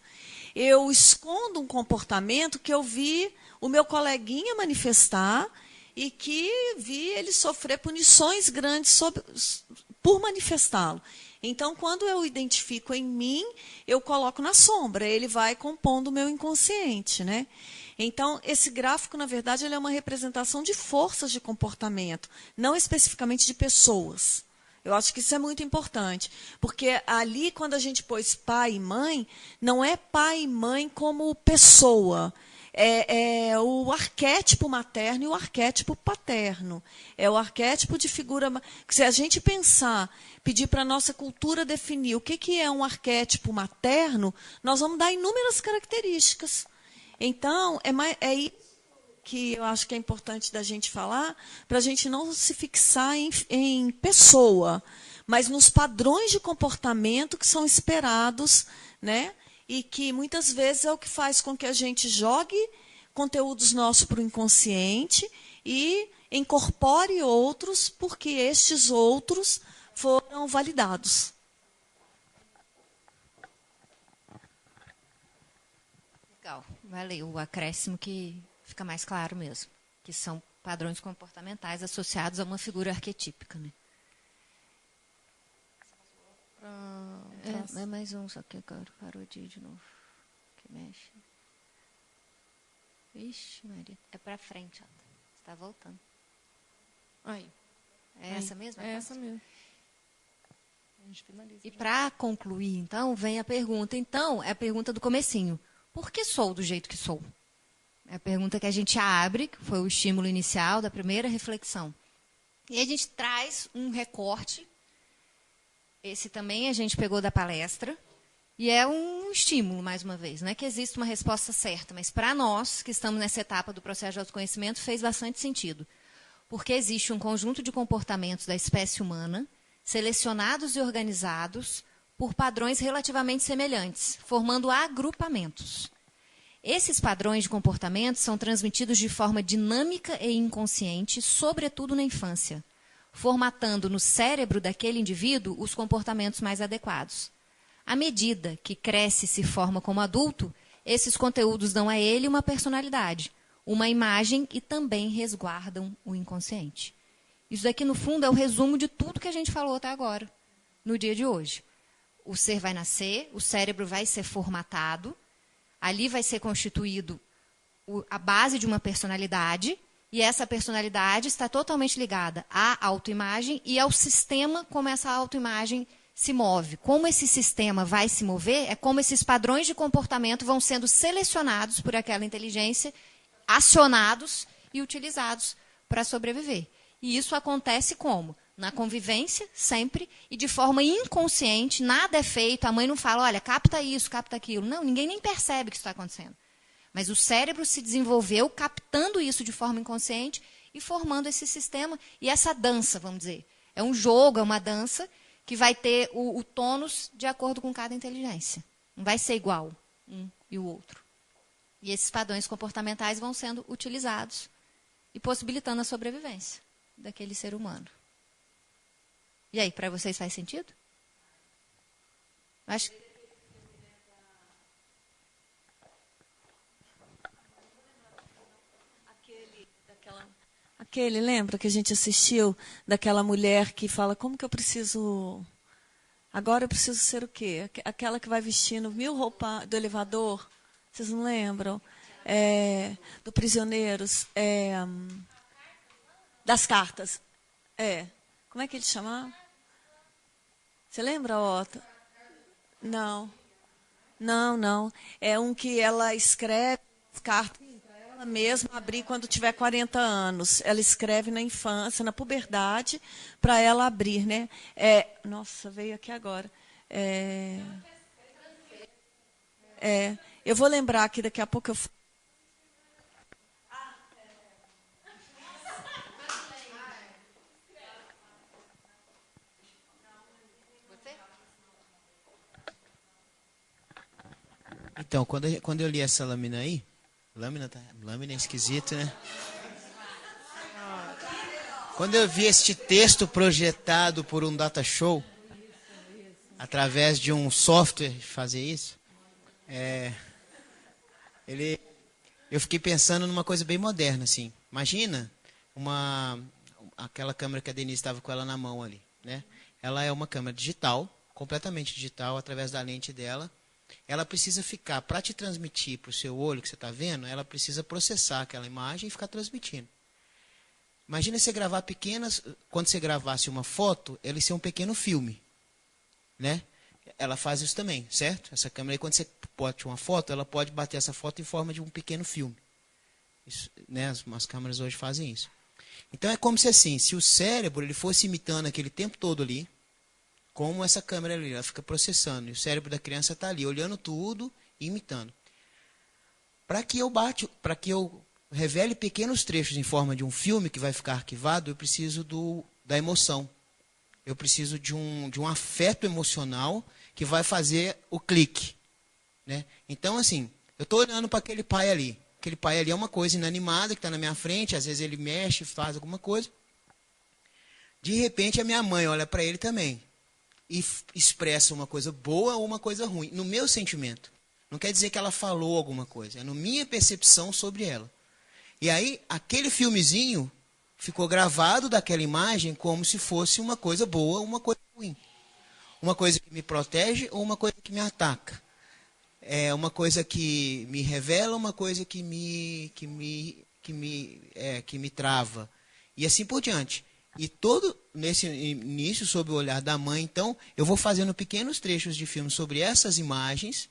Eu escondo um comportamento que eu vi o meu coleguinha manifestar e que vi ele sofrer punições grandes por manifestá-lo. Então, quando eu identifico em mim, eu coloco na sombra. Ele vai compondo o meu inconsciente, né? Então, esse gráfico, na verdade, ele é uma representação de forças de comportamento, não especificamente de pessoas. Eu acho que isso é muito importante, porque ali, quando a gente pôs pai e mãe, não é pai e mãe como pessoa. É o arquétipo materno e o arquétipo paterno. É o arquétipo de figura. Se a gente pensar, pedir para a nossa cultura definir o que é um arquétipo materno, nós vamos dar inúmeras características. Então, é isso que eu acho que é importante da gente falar, para a gente não se fixar em pessoa, mas nos padrões de comportamento que são esperados, né? E que muitas vezes é o que faz com que a gente jogue conteúdos nossos para o inconsciente e incorpore outros, porque estes outros foram validados. Legal, valeu o acréscimo que fica mais claro mesmo, que são padrões comportamentais associados a uma figura arquetípica, né? É mais um, só que agora parou de novo. Que mexe. Ixi, Maria. É pra frente, ó. Está voltando. Aí. É essa mesma? É essa mesmo. A gente finaliza. E para concluir, então, vem a pergunta. Então, é a pergunta do comecinho. Por que sou do jeito que sou? É a pergunta que a gente abre, que foi o estímulo inicial da primeira reflexão. E a gente traz um recorte. Esse também a gente pegou da palestra. E é um estímulo, mais uma vez. Não é que existe uma resposta certa, mas para nós, que estamos nessa etapa do processo de autoconhecimento, fez bastante sentido. Porque existe um conjunto de comportamentos da espécie humana, selecionados e organizados por padrões relativamente semelhantes, formando agrupamentos. Esses padrões de comportamento são transmitidos de forma dinâmica e inconsciente, sobretudo na infância, formatando no cérebro daquele indivíduo os comportamentos mais adequados. À medida que cresce e se forma como adulto, esses conteúdos dão a ele uma personalidade, uma imagem e também resguardam o inconsciente. Isso daqui, no fundo, é o resumo de tudo que a gente falou até agora, no dia de hoje. O ser vai nascer, o cérebro vai ser formatado, ali vai ser constituído a base de uma personalidade, e essa personalidade está totalmente ligada à autoimagem e ao sistema como essa autoimagem se move. Como esse sistema vai se mover, é como esses padrões de comportamento vão sendo selecionados por aquela inteligência, acionados e utilizados para sobreviver. E isso acontece como? Na convivência, sempre, e de forma inconsciente, nada é feito, a mãe não fala, olha, capta isso, capta aquilo. Não, ninguém nem percebe que isso está acontecendo. Mas o cérebro se desenvolveu captando isso de forma inconsciente e formando esse sistema e essa dança, vamos dizer. É um jogo, é uma dança que vai ter o tônus de acordo com cada inteligência. Não vai ser igual um e o outro. E esses padrões comportamentais vão sendo utilizados e possibilitando a sobrevivência daquele ser humano. E aí, para vocês faz sentido? Acho que... Aquele, lembra que a gente assistiu daquela mulher que fala, como que eu preciso... Agora eu preciso ser o quê? Aquela que vai vestindo 1000 roupas do elevador. Vocês não lembram? Do Prisioneiros. Das cartas. Como é que ele chamava? Você lembra, Otto? Não. Não. É um que ela escreve as cartas para ela mesma abrir quando tiver 40 anos. Ela escreve na infância, na puberdade, para ela abrir, né? Nossa, veio aqui agora. Eu vou lembrar que daqui a pouco eu... Então, quando eu li essa lâmina aí, Lâmina é esquisito, né? Quando eu vi este texto projetado por um data show, através de um software fazer isso, eu fiquei pensando numa coisa bem moderna, assim. Imagina aquela câmera que a Denise estava com ela na mão ali, né? Ela é uma câmera digital, completamente digital, através da lente dela. Ela precisa ficar, para te transmitir para o seu olho que você está vendo, ela precisa processar aquela imagem e ficar transmitindo. Imagina você gravar quando você gravasse uma foto, ela ia ser um pequeno filme, né? Ela faz isso também, certo? Essa câmera aí, quando você bote uma foto, ela pode bater essa foto em forma de um pequeno filme. Isso, né? As câmeras hoje fazem isso. Então é como se assim, se o cérebro ele fosse imitando aquele tempo todo ali, como essa câmera ali, ela fica processando, e o cérebro da criança está ali, olhando tudo e imitando. Para que eu revele pequenos trechos em forma de um filme que vai ficar arquivado, eu preciso da emoção. Eu preciso de um afeto emocional que vai fazer o clique, né? Então, assim, eu estou olhando para aquele pai ali. Aquele pai ali é uma coisa inanimada que está na minha frente, às vezes ele mexe, faz alguma coisa. De repente, a minha mãe olha para ele também e expressa uma coisa boa ou uma coisa ruim, no meu sentimento. Não quer dizer que ela falou alguma coisa, é na minha percepção sobre ela. E aí, aquele filmezinho ficou gravado daquela imagem como se fosse uma coisa boa ou uma coisa ruim. Uma coisa que me protege ou uma coisa que me ataca. É uma coisa que me revela, uma coisa que me trava. E assim por diante. E todo nesse início, sob o olhar da mãe, então, eu vou fazendo pequenos trechos de filme sobre essas imagens,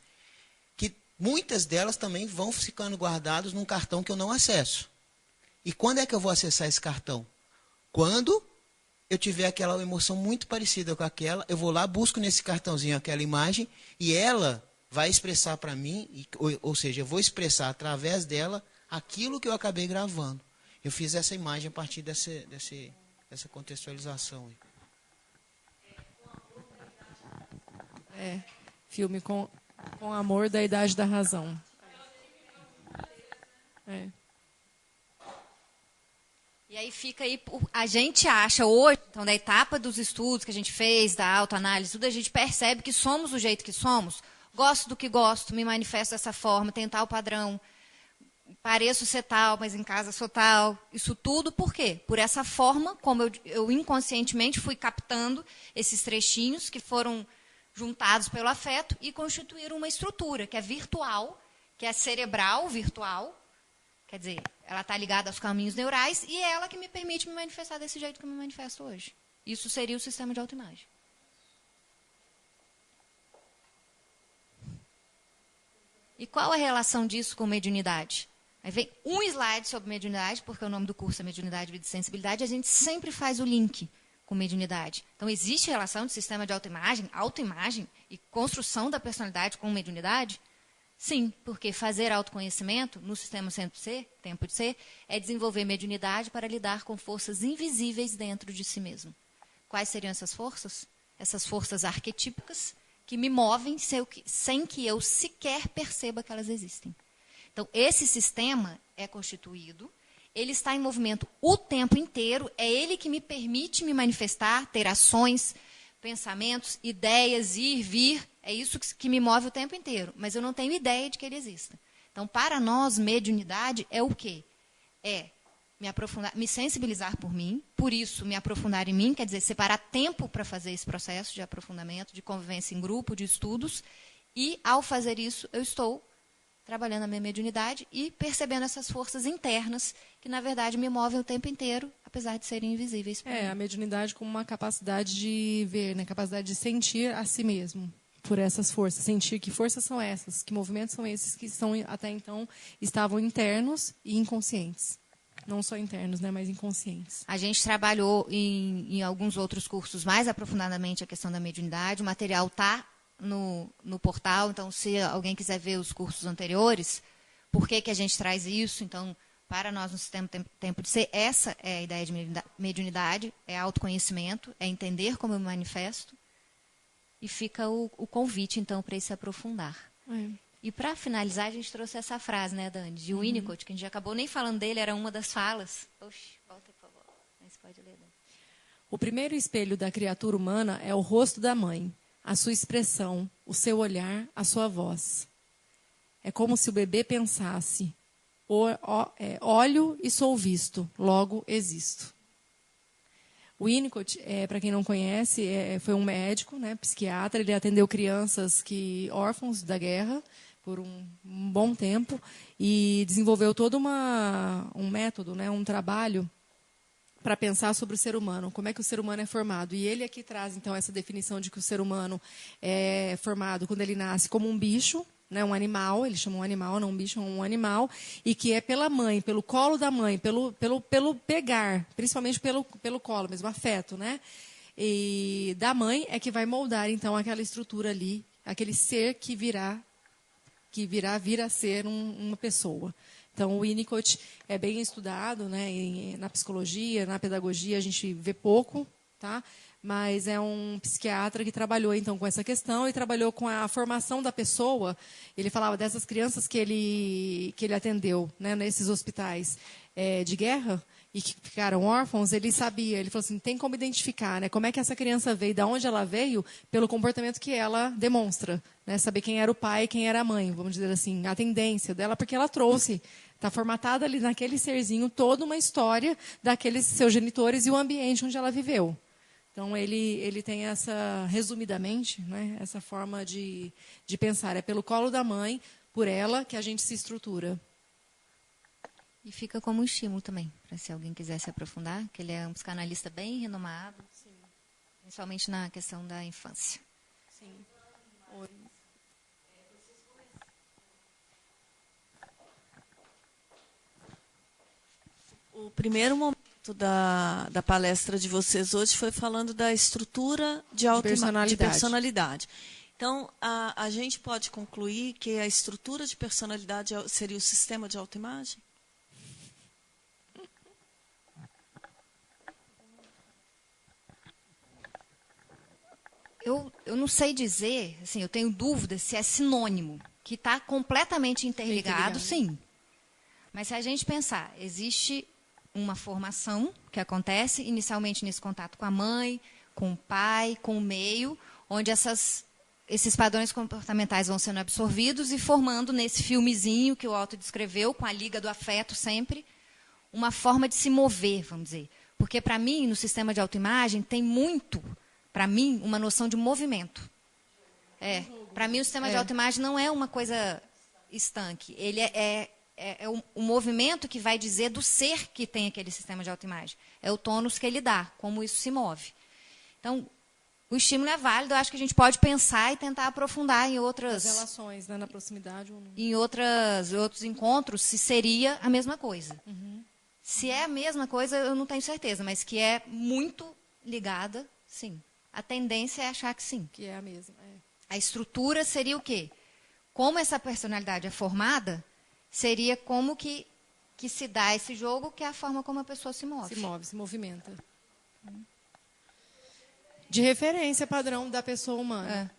que muitas delas também vão ficando guardadas num cartão que eu não acesso. E quando é que eu vou acessar esse cartão? Quando eu tiver aquela emoção muito parecida com aquela, eu vou lá, busco nesse cartãozinho aquela imagem, e ela vai expressar para mim, ou seja, eu vou expressar através dela aquilo que eu acabei gravando. Eu fiz essa imagem a partir dessa contextualização. Filme com amor da idade da razão. E aí fica aí, a gente acha hoje, então, da etapa dos estudos que a gente fez, da autoanálise, tudo, a gente percebe que somos do jeito que somos. Gosto do que gosto, me manifesto dessa forma, tem tal padrão, pareço ser tal, mas em casa sou tal. Isso tudo por quê? Por essa forma, como eu inconscientemente fui captando esses trechinhos que foram juntados pelo afeto e constituíram uma estrutura que é virtual, que é cerebral, virtual. Quer dizer, ela está ligada aos caminhos neurais e é ela que me permite me manifestar desse jeito que eu me manifesto hoje. Isso seria o sistema de autoimagem. E qual a relação disso com mediunidade? Aí vem um slide sobre mediunidade, porque o nome do curso é Mediunidade, Vida e Sensibilidade, e a gente sempre faz o link com mediunidade. Então, existe relação de sistema de autoimagem e construção da personalidade com mediunidade? Sim, porque fazer autoconhecimento no sistema Tempo de Ser, é desenvolver mediunidade para lidar com forças invisíveis dentro de si mesmo. Quais seriam essas forças? Essas forças arquetípicas que me movem sem que eu sequer perceba que elas existem. Então, esse sistema é constituído, ele está em movimento o tempo inteiro, é ele que me permite me manifestar, ter ações, pensamentos, ideias, ir, vir, é isso que me move o tempo inteiro, mas eu não tenho ideia de que ele exista. Então, para nós, mediunidade é o quê? É me aprofundar, me sensibilizar por mim, por isso me aprofundar em mim, quer dizer, separar tempo para fazer esse processo de aprofundamento, de convivência em grupo, de estudos, e ao fazer isso, eu estou trabalhando a minha mediunidade e percebendo essas forças internas que, na verdade, me movem o tempo inteiro, apesar de serem invisíveis para mim. A mediunidade como uma capacidade de ver, né? Capacidade de sentir a si mesmo por essas forças, sentir que forças são essas, que movimentos são esses que até então estavam internos e inconscientes. Não só internos, né, mas inconscientes. A gente trabalhou em alguns outros cursos mais aprofundadamente a questão da mediunidade. O material está no portal, então se alguém quiser ver os cursos anteriores, por que a gente traz isso? Então, para nós no Sistema Tempo de Ser, essa é a ideia de mediunidade, é autoconhecimento, é entender como eu me manifesto, e fica o convite, então, para se aprofundar. E para finalizar, a gente trouxe essa frase, né, Dani, de Winnicott, que a gente acabou nem falando dele, era uma das falas. Oxe, volta aí, por favor. Aí você pode ler, Dani. O primeiro espelho da criatura humana é o rosto da mãe, a sua expressão, o seu olhar, a sua voz. É como se o bebê pensasse: olho e sou visto, logo existo. O Winnicott, para quem não conhece, foi um médico, né, psiquiatra. Ele atendeu crianças órfãos da guerra por um bom tempo e desenvolveu todo um método, né, um trabalho para pensar sobre o ser humano, como é que o ser humano é formado. E ele aqui traz, então, essa definição de que o ser humano é formado quando ele nasce como um bicho, né, um animal, ele chama um animal, não um bicho, um animal, e que é pela mãe, pelo colo da mãe, pelo pegar, principalmente pelo colo, mesmo afeto, né? E da mãe é que vai moldar, então, aquela estrutura ali, aquele ser que virá vir a ser uma pessoa. Então, o Winnicott é bem estudado, né, na psicologia, na pedagogia, a gente vê pouco, tá? Mas é um psiquiatra que trabalhou, então, com essa questão e trabalhou com a formação da pessoa. Ele falava dessas crianças que ele atendeu, né, nesses hospitais de guerra e que ficaram órfãos. Ele sabia, ele falou assim, tem como identificar, né, como é que essa criança veio, de onde ela veio, pelo comportamento que ela demonstra, né, saber quem era o pai e quem era a mãe, vamos dizer assim, a tendência dela, porque ela trouxe, está formatada ali naquele serzinho toda uma história daqueles seus genitores e o ambiente onde ela viveu. Então, ele tem resumidamente, né, essa forma de pensar. É pelo colo da mãe, por ela, que a gente se estrutura. E fica como um estímulo também, para se alguém quiser se aprofundar, que ele é um psicanalista bem renomado, sim, principalmente na questão da infância. Sim. Oi. O primeiro momento da palestra de vocês hoje foi falando da estrutura de personalidade. Então, a gente pode concluir que a estrutura de personalidade seria o sistema de autoimagem? Eu não sei dizer, assim, eu tenho dúvida se é sinônimo, que está completamente interligado, sim. Mas se a gente pensar, existe uma formação que acontece inicialmente nesse contato com a mãe, com o pai, com o meio, onde esses padrões comportamentais vão sendo absorvidos e formando nesse filmezinho que o Otto descreveu, com a liga do afeto sempre, uma forma de se mover, vamos dizer. Porque, para mim, no sistema de autoimagem, tem muito, para mim, uma noção de movimento. Para mim, o sistema de autoimagem não é uma coisa estanque. Ele é o movimento que vai dizer do ser que tem aquele sistema de autoimagem. É o tônus que ele dá, como isso se move. Então, o estímulo é válido, eu acho que a gente pode pensar e tentar aprofundar em outras... As relações, né, na proximidade. Ou não. Em outros encontros, se seria a mesma coisa. Uhum. Se é a mesma coisa, eu não tenho certeza, mas que é muito ligada, sim. A tendência é achar que sim. Que é a mesma. A estrutura seria o quê? Como essa personalidade é formada, seria como que se dá esse jogo, que é a forma como a pessoa se move. Se movimenta. De referência padrão da pessoa humana.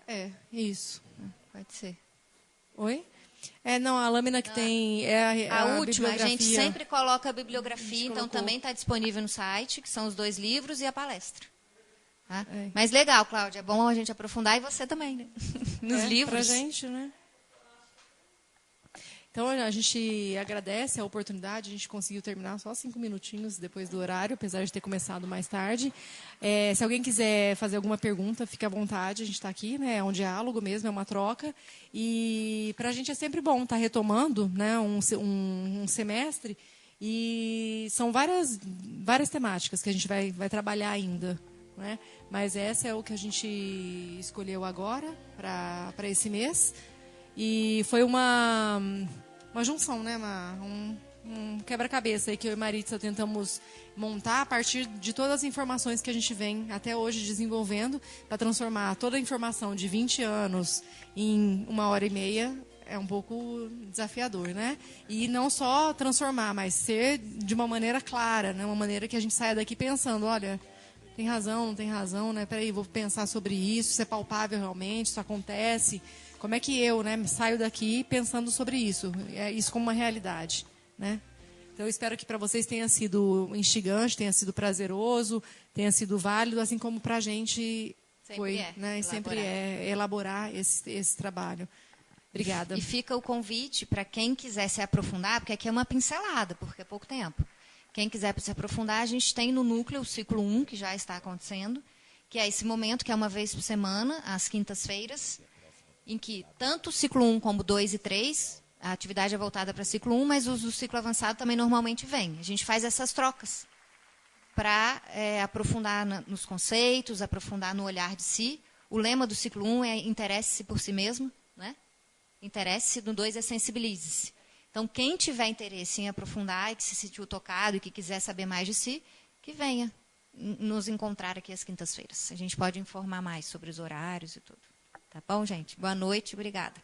Isso. Pode ser. Oi? Não, a lâmina que tem a última, a gente sempre coloca a bibliografia, então também está disponível no site, que são os 2 livros e a palestra. Tá? Mas legal, Cláudia, é bom a gente aprofundar, e você também, né? Nos livros. Pra gente, né? Então, a gente agradece a oportunidade, a gente conseguiu terminar só 5 minutinhos depois do horário, apesar de ter começado mais tarde. Se alguém quiser fazer alguma pergunta, fique à vontade, a gente está aqui, né? É um diálogo mesmo, é uma troca. E para a gente é sempre bom estar retomando, né, um semestre, e são várias temáticas que a gente vai trabalhar ainda, né? Mas essa é o que a gente escolheu agora para esse mês. E foi uma junção, né? Um quebra-cabeça aí que eu e Maritza tentamos montar a partir de todas as informações que a gente vem até hoje desenvolvendo, para transformar toda a informação de 20 anos em 1h30. É um pouco desafiador, né? E não só transformar, mas ser de uma maneira clara, né? Uma maneira que a gente saia daqui pensando, olha, tem razão, não tem razão, né? Peraí, vou pensar sobre isso é palpável realmente, isso acontece, Como é que eu, né, saio daqui pensando sobre isso, isso como uma realidade, né? Então, eu espero que para vocês tenha sido instigante, tenha sido prazeroso, tenha sido válido, assim como para a gente foi, né? Sempre é elaborar esse trabalho. Obrigada. E fica o convite para quem quiser se aprofundar, porque aqui é uma pincelada, porque é pouco tempo. Quem quiser se aprofundar, a gente tem no núcleo o ciclo 1, que já está acontecendo, que é esse momento, que é uma vez por semana, às quintas-feiras, em que tanto o ciclo 1 como 2 e 3, a atividade é voltada para ciclo 1, mas os do ciclo avançado também normalmente vêm. A gente faz essas trocas para aprofundar nos conceitos, aprofundar no olhar de si. O lema do ciclo 1 é interesse-se por si mesmo, né? Interesse-se, no 2 é sensibilize-se. Então, quem tiver interesse em aprofundar e que se sentiu tocado e que quiser saber mais de si, que venha nos encontrar aqui às quintas-feiras. A gente pode informar mais sobre os horários e tudo. Tá bom, gente? Boa noite, obrigada.